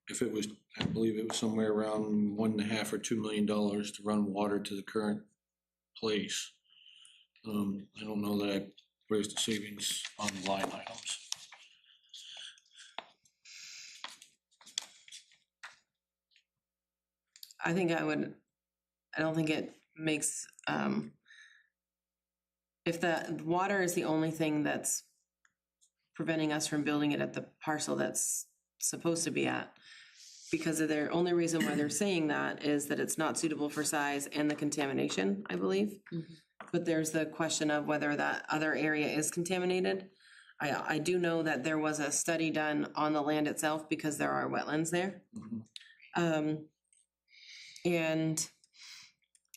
if it was, I believe it was somewhere around $1.5 or $2 million to run water to the current place. I don't know that I raised the savings on the line items. I don't think it makes, if the water is the only thing that's preventing us from building it at the parcel that's supposed to be at, because of their only reason why they're saying that is that it's not suitable for size and the contamination, I believe. But there's the question of whether that other area is contaminated. I do know that there was a study done on the land itself because there are wetlands there. And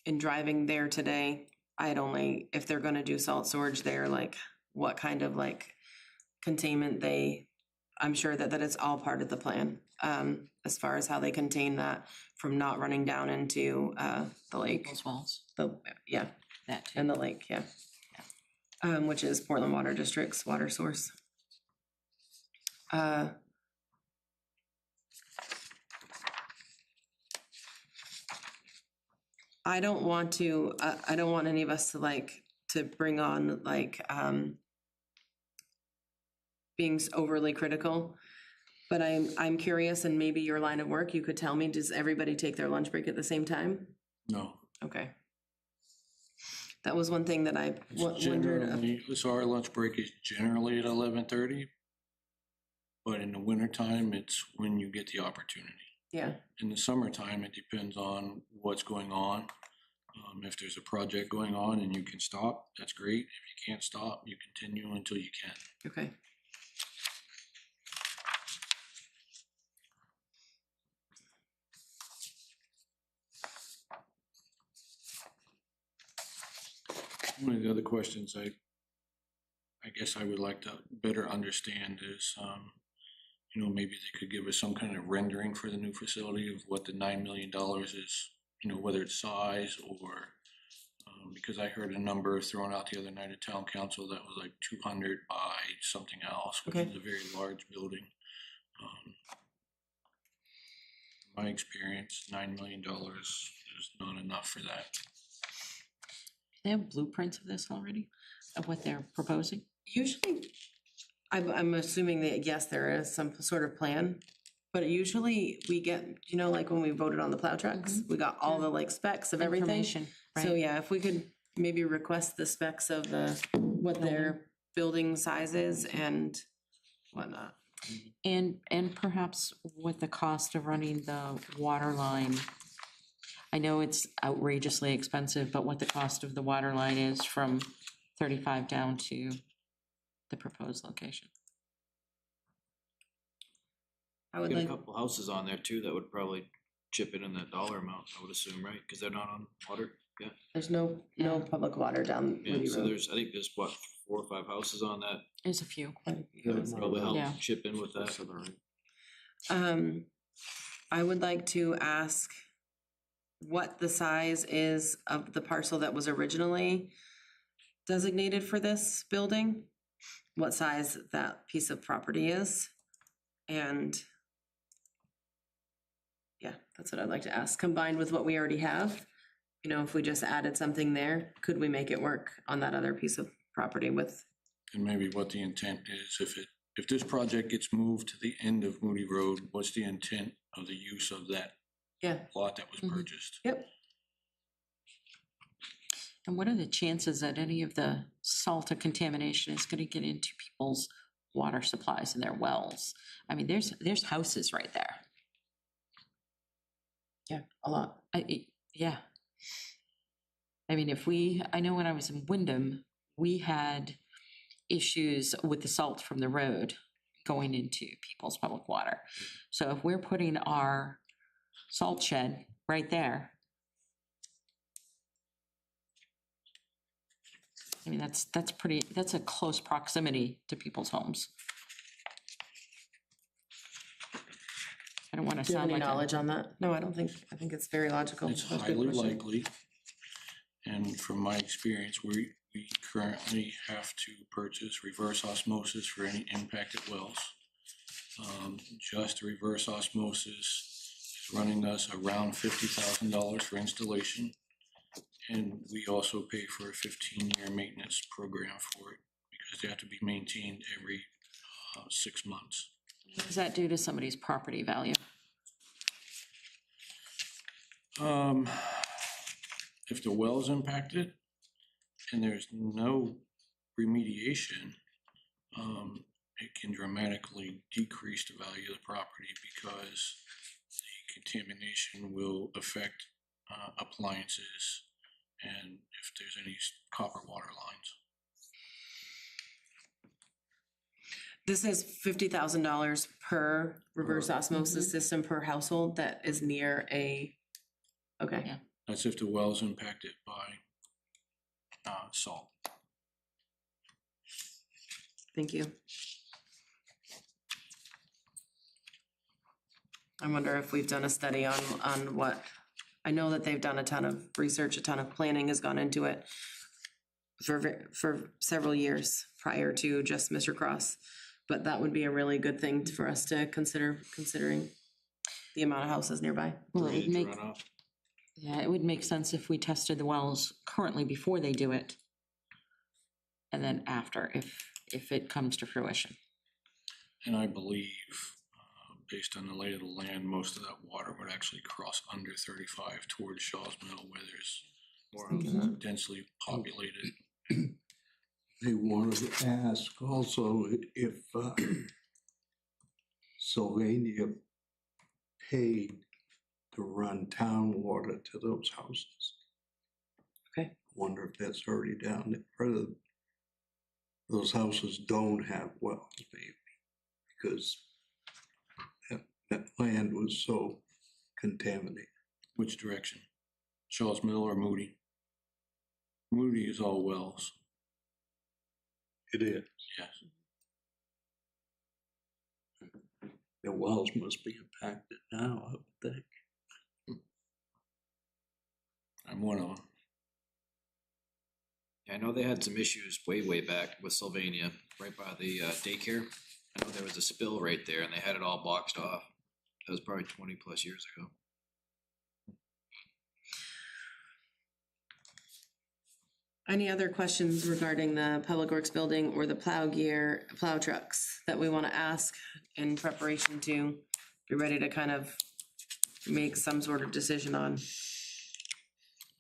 in driving there today, if they're gonna do salt storage there, like, what kind of like containment I'm sure that it's all part of the plan, as far as how they contain that from not running down into, the lake, Those walls, yeah, that too. and the lake, yeah. Which is Portland Water District's water source. I don't want any of us to bring on being overly critical, but I'm curious, and maybe your line of work, you could tell me, does everybody take their lunch break at the same time? No. Okay. That was one thing that I It's wondered. generally, so our lunch break is generally at 11:30, but in the wintertime, it's when you get the opportunity. Yeah, In the summertime, it depends on what's going on. If there's a project going on and you can stop, that's great. If you can't stop, you continue until you can. okay. One of the other questions I guess I would like to better understand is, maybe they could give us some kind of rendering for the new facility of what the $9 million is, whether it's size or, because I heard a number thrown out the other night at town council that was like 200 by something else, which Okay. is a very large building. In my experience, $9 million is not enough for that. They have blueprints of this already, of what they're proposing? Usually, I'm assuming that, yes, there is some sort of plan, but usually we get, like when we voted on the plow trucks, we got all the like specs of everything. Information, So right? yeah, if we could maybe request the specs of what their building size is and whatnot. And perhaps what the cost of running the water line. I know it's outrageously expensive, but what the cost of the water line is from 35 down to the proposed location. I would Get a like, couple houses on there too that would probably chip in that dollar amount, I would assume, right? Cause they're not on water, yeah. there's no public water down Yeah, Moody so Road. I think there's what, 4 or 5 houses on that, There's a few. probably Yeah. help chip in with that. I would like to ask what the size is of the parcel that was originally designated for this building, what size that piece of property is, and yeah, that's what I'd like to ask, combined with what we already have. If we just added something there, could we make it work on that other piece of property with? And maybe what the intent is, if this project gets moved to the end of Moody Road, what's the intent of the use of that Yeah, lot that was purchased? yep. And what are the chances that any of the salt or contamination is gonna get into people's water supplies and their wells? I mean, there's houses right there. Yeah, a lot. Yeah. I mean, I know when I was in Wyndham, we had issues with the salt from the road going into people's public water. So if we're putting our salt shed right there, I mean, that's a close proximity to people's homes. I don't want to Do you have sound any like knowledge on that? No, I think it's very logical. It's That's a good highly question. likely. And from my experience, we currently have to purchase reverse osmosis for any impacted wells. Just reverse osmosis is running us around $50,000 for installation. And we also pay for a 15-year maintenance program for it because they have to be maintained every 6 months. What does that do to somebody's property value? If the well's impacted and there's no remediation, it can dramatically decrease the value of the property because the contamination will affect appliances and if there's any copper water lines. This is $50,000 per reverse osmosis system per household that is near a Okay, Yeah. That's if the well's impacted by, salt. thank you. I wonder if we've done a study on what, I know that they've done a ton of research, a ton of planning has gone into it for several years prior to just Mr. Cross. But that would be a really good thing for us to consider, considering the amount of houses nearby. Well, it would Drainage make, runoff. yeah, it would make sense if we tested the wells currently before they do it. And then after, if it comes to fruition. And I believe, based on the lay of the land, most of that water would actually cross under 35 towards Shaw's Mill, where there's more densely populated. They wanted to ask also if Sylvania paid to run town water to those houses. Okay. Wonder if that's already down there. Those houses don't have wells, maybe, because that land was so contaminated. Which direction? Shaw's Mill or Moody? Moody is all wells, It is. yes. The wells must be impacted now, I would think. I'm one of them. Yeah, I know they had some issues way back with Sylvania, right by the daycare. I know there was a spill right there and they had it all boxed off. That was probably 20+ years ago. Any other questions regarding the Public Works building or the plow trucks that we want to ask in preparation to be ready to kind of make some sort of decision on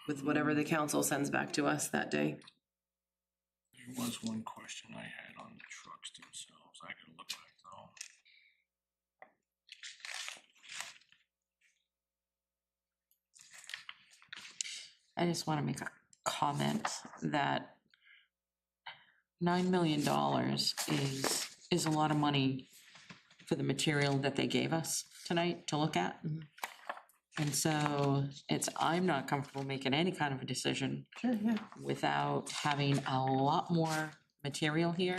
with whatever the council sends back to us that day? There was one question I had on the trucks themselves. I can look back though. I just want to make a comment that $9 million is a lot of money for the material that they gave us tonight to look at. And so I'm not comfortable making any kind of a decision Sure, yeah. without having a lot more material here,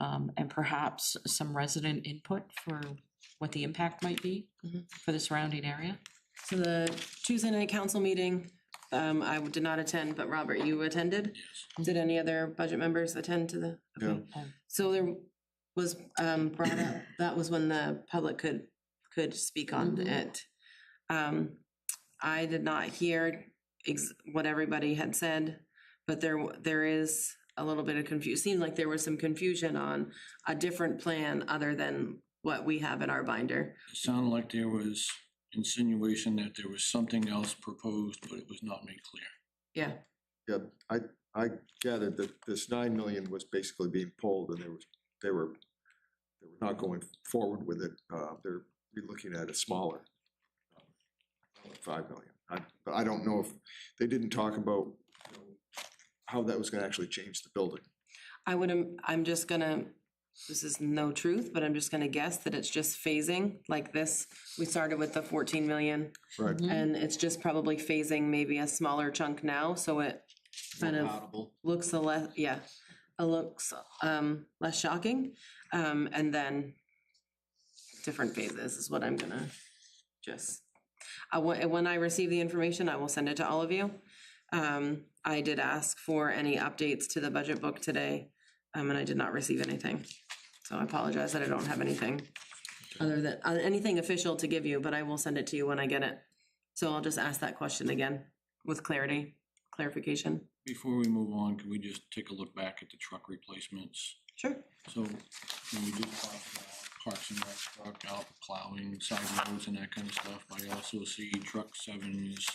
and perhaps some resident input for what the impact might be for the surrounding area. So the Tuesday night council meeting, I did not attend, but Robert, you attended? Yes. Did any other budget members attend to the? Okay. So there was brought up, that was when the public could speak on it. I did not hear what everybody had said, but there is a little bit of confusion. Seemed like there was some confusion on a different plan other than what we have in our binder. It sounded like there was insinuation that there was something else proposed, but it was not made clear. Yeah, Yeah, I gathered that this 9 million was basically being pulled and they were not going forward with it. They're looking at a smaller 5 million. But I don't know if, they didn't talk about how that was gonna actually change the building. I'm just gonna, this is no truth, but I'm just gonna guess that it's just phasing like this. We started with the 14 million Right. and it's just probably phasing maybe a smaller chunk now, so it kind of Palatable. looks it looks less shocking. And then different phases is what I'm gonna just, when I receive the information, I will send it to all of you. I did ask for any updates to the budget book today, and I did not receive anything. So I apologize that I don't have anything other than, anything official to give you, but I will send it to you when I get it. So I'll just ask that question again with clarification. Before we move on, can we just take a look back at the truck replacements? Sure. So when we do talk about Parks and Rec truck out plowing side roads and that kind of stuff, I also see truck 7 is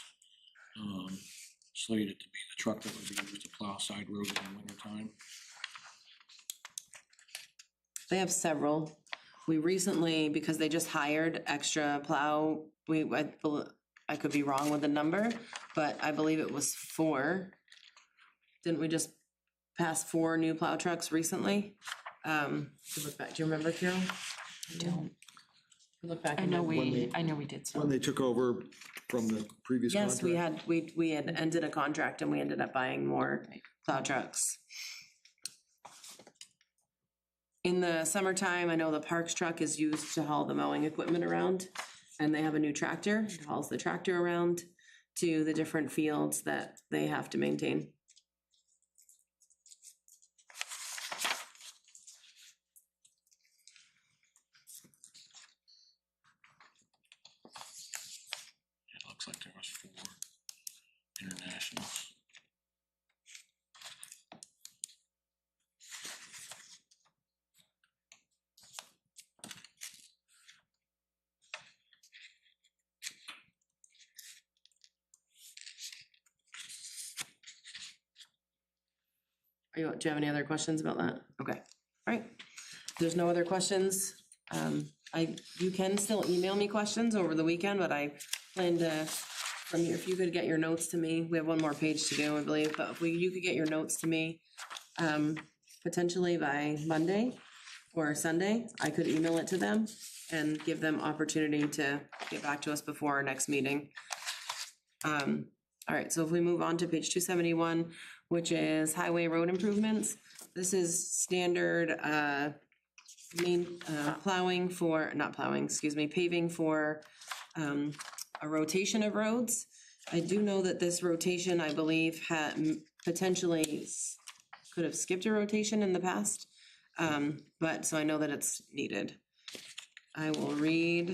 slated to be the truck that would be used to plow side roads in the wintertime. They have several. We recently, because they just hired extra plow, I could be wrong with the number, but I believe it was 4. Didn't we just pass 4 new plow trucks recently? To look back, do you remember, Carol? Don't. Look back. I in know my- we did When some. they took over from the previous contract? Yes, we had ended a contract and we ended up buying more plow trucks. In the summertime, I know the Parks truck is used to haul the mowing equipment around, and they have a new tractor, it hauls the tractor around to the different fields that they have to maintain. It looks like there was 4 internationals. Do you have any other questions about that? Okay, all right. If there's no other questions, you can still email me questions over the weekend, but I plan to, from you, if you could get your notes to me, we have one more page to do, I believe, but if you could get your notes to me, potentially by Monday or Sunday, I could email it to them and give them opportunity to get back to us before our next meeting. All right, so if we move on to page 271, which is highway road improvements. This is standard paving for a rotation of roads. I do know that this rotation, I believe, had potentially could have skipped a rotation in the past, but so I know that it's needed. I will read.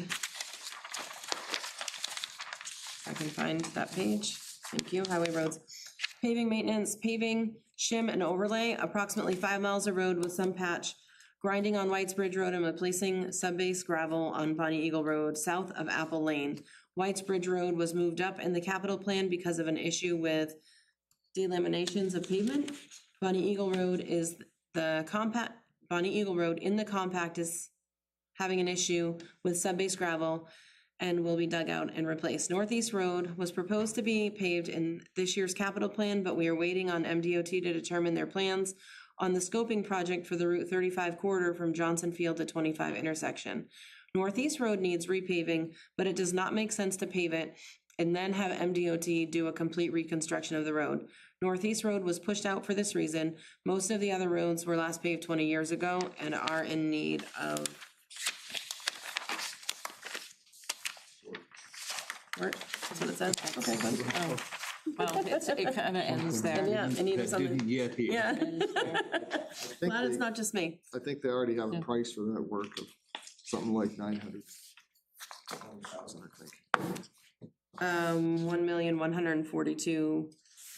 If I can find that page. Thank you. Highway roads. Paving maintenance, paving, shim and overlay, approximately 5 miles of road with some patch, grinding on White's Bridge Road and replacing sub-base gravel on Bonnie Eagle Road, south of Apple Lane. White's Bridge Road was moved up in the capital plan because of an issue with delaminations of pavement. Bonnie Eagle Road is the compact, Bonnie Eagle Road in the compact is having an issue with sub-base gravel and will be dug out and replaced. Northeast Road was proposed to be paved in this year's capital plan, but we are waiting on MDOT to determine their plans on the scoping project for the Route 35 corridor from Johnson Field to 25 intersection. Northeast Road needs repaving, but it does not make sense to pave it and then have MDOT do a complete reconstruction of the road. Northeast Road was pushed out for this reason. Most of the other roads were last paved 20 years ago and are in need of work. That's what it says. Okay, good. Oh, well, it kind of ends there. Yeah, I needed That something. didn't yet here. Yeah. think Glad it's they- not just me. I think they already have a Yeah. price for that work of something like 900,000, I think.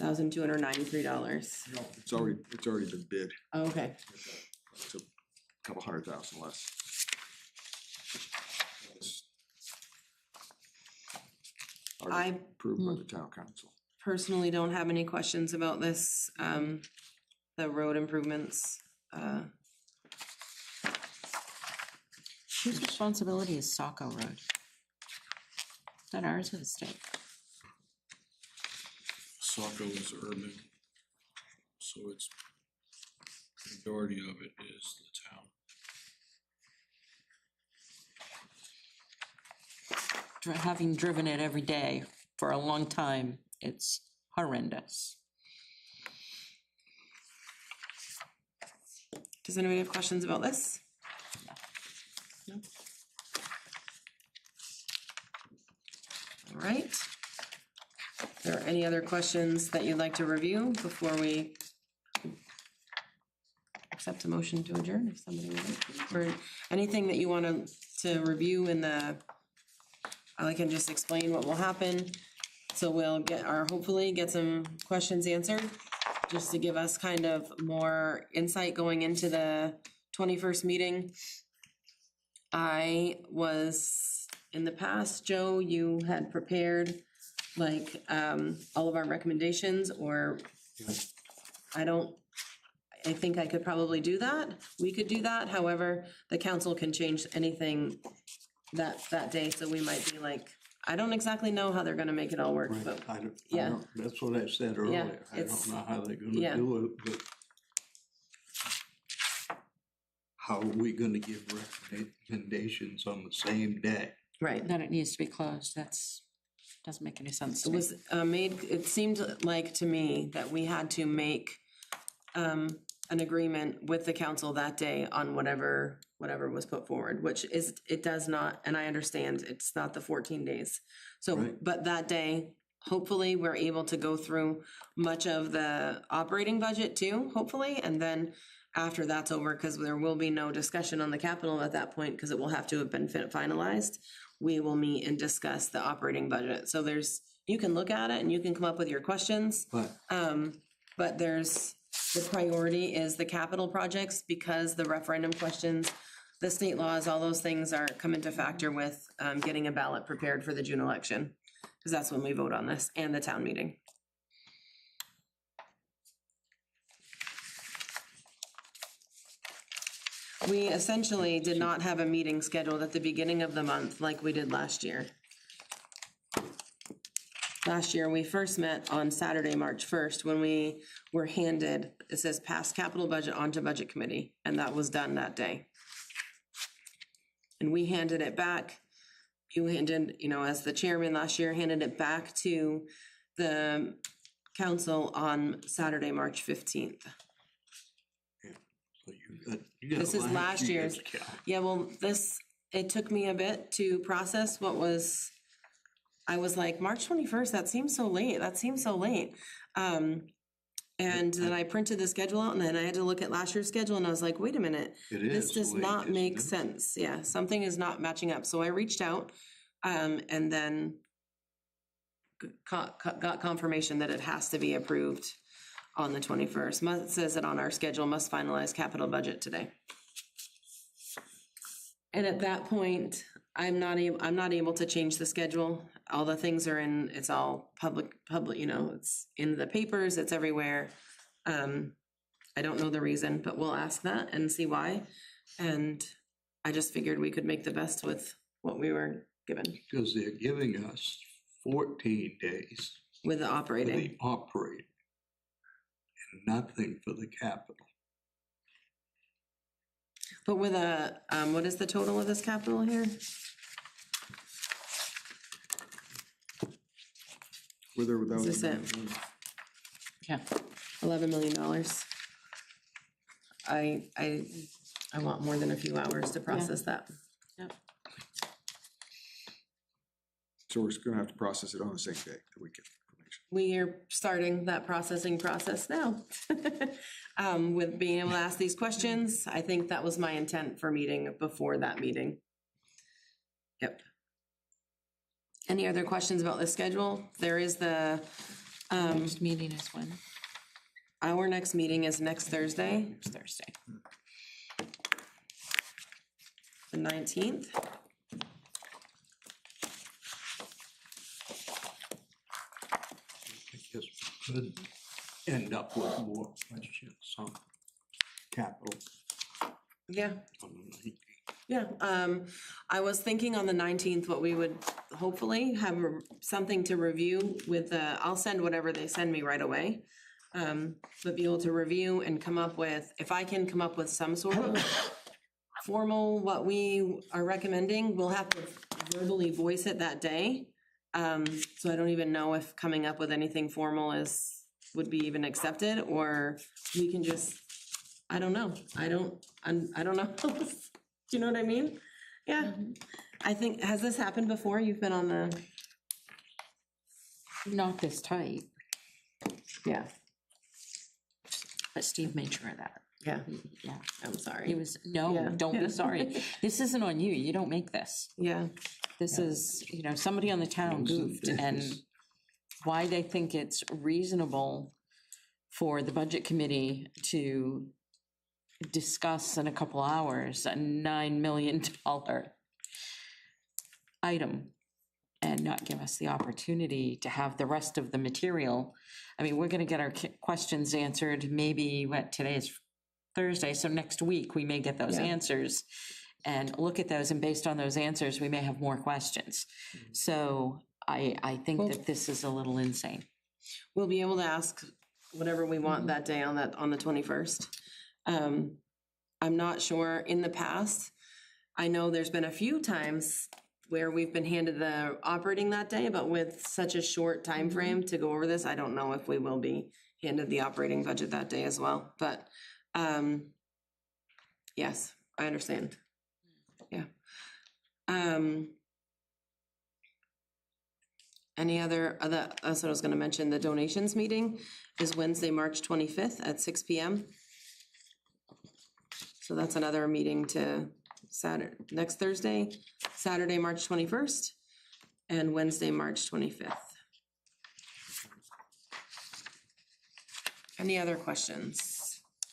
1,142,293. It's already been bid. Oh, okay. It's a couple 100,000 less. It's already I approved by the town council. personally don't have any questions about this, the road improvements. Whose responsibility is Saco Road? Is that ours or the state? Saco is urban, so it's, the majority of it is the town. Having driven it every day for a long time, it's horrendous. Does anybody have questions about this? No? All right. Are there any other questions that you'd like to review before we accept a motion to adjourn, if somebody would like to? Or anything that you want to review in the, I can just explain what will happen. So we'll hopefully get some questions answered, just to give us kind of more insight going into the 21st meeting. I was, in the past, Joe, you had prepared like all of our recommendations, or I think I could probably do that. We could do that. However, the council can change anything that day, so we might be like, I don't exactly know how they're gonna make it all work, Right, but I yeah. don't, that's what I said earlier. I it's- don't know how they're yeah. gonna do it, but how are we gonna give recommendations on the same day? Right. That it needs to be closed, doesn't make any sense to It me. was made, it seemed like to me that we had to make an agreement with the council that day on whatever was put forward, which is, it does not, and I understand, it's not the 14 days. So, Right. but that day, hopefully, we're able to go through much of the operating budget too, hopefully, and then after that's over, because there will be no discussion on the capital at that point, because it will have to have been finalized, we will meet and discuss the operating budget. So there's, you can look at it and you can come up with your questions. But there's, the priority is the capital projects, because the referendum questions, the state laws, all those things are come into factor with getting a ballot prepared for the June election, because that's when we vote on this, and the town meeting. We essentially did not have a meeting scheduled at the beginning of the month like we did last year. Last year, we first met on Saturday, March 1st, when we were handed, it says pass capital budget onto budget committee, and that was done that day. And we handed it back, you handed, as the chairman last year, handed it back to the council on Saturday, March 15th. So you got This is last year's. count. Yeah, well, it took me a bit to process what was, I was like, March 21st, that seems so late. And then I printed the schedule out, and then I had to look at last year's schedule, and I was like, wait a minute. It This is does late, not isn't make it? sense. Yeah, something is not matching up. So I reached out, and then got confirmation that it has to be approved on the 21st. It says it on our schedule, must finalize capital budget today. And at that point, I'm not able to change the schedule. All the things are in, it's all public, it's in the papers, it's everywhere. I don't know the reason, but we'll ask that and see why. And I just figured we could make the best with what we were given Because they're giving us 14 days with the for operating. the operating and nothing for the capital. But with what is the total of this capital here? With or without. Is this it? Yeah, $11 million. I want more than a few hours to process that. So we're just gonna have to process it on the same day that we get information. We are starting that processing process now. With being able to ask these questions, I think that was my intent for meeting before that meeting. Yep. Any other questions about the schedule? There is the, next meeting is when? our next meeting is next Thursday, Next Thursday. the 19th. I guess we could end up with more questions on capital Yeah. on the 19th. Yeah, I was thinking on the 19th, what we would hopefully have something to review with, I'll send whatever they send me right away. But be able to review and come up with, if I can come up with some sort of formal, what we are recommending, we'll have to verbally voice it that day. So I don't even know if coming up with anything formal would be even accepted, or we can just, I don't know. I don't know. Do you know what I mean? Yeah. I think, has this happened before? You've been on the, Not this tight, yeah, but Steve made sure of that. yeah, Yeah, I'm he sorry. was, no, Yeah. don't be sorry. This isn't on you. You don't make this. Yeah, This is, somebody on the town goofed, and why they think it's reasonable for the budget committee to discuss in a couple hours a $9 million item and not give us the opportunity to have the rest of the material. I mean, we're gonna get our questions answered, maybe, today is Thursday, so next week we may get those Yeah. answers and look at those, and based on those answers, we may have more questions. So I think Well- that this is a little insane. we'll be able to ask whatever we want that day on the 21st. I'm not sure in the past. I know there's been a few times where we've been handed the operating that day, but with such a short time frame to go over this, I don't know if we will be handed the operating budget that day as well, but, yes, I understand. Yeah. Any other, that's what I was gonna mention, the donations meeting is Wednesday, March 25th at 6 PM. So that's another meeting to next Thursday, Saturday, March 21st, and Wednesday, March 25th. Any other questions?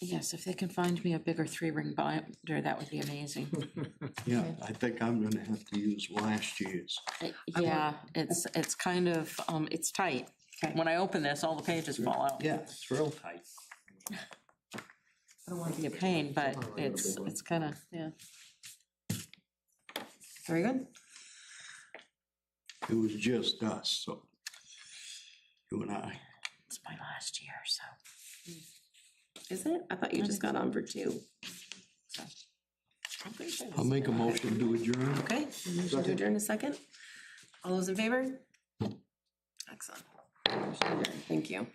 Yes, if they can find me a bigger 3-ring binder, that would be amazing. Yeah, I think I'm gonna have to use last year's. Yeah, it's kind of, it's tight. Okay. When I open this, all the pages fall out. Yeah, it's real tight. I don't want to be a pain, but it's kind of, yeah. Very good. It was just us, so. You and I. It's my last year, so. Is it? I thought you just got on for 2. I'm pretty sure I'll make a motion to adjourn. Okay, motion to adjourn a second. All those in favor? Excellent. Thank you.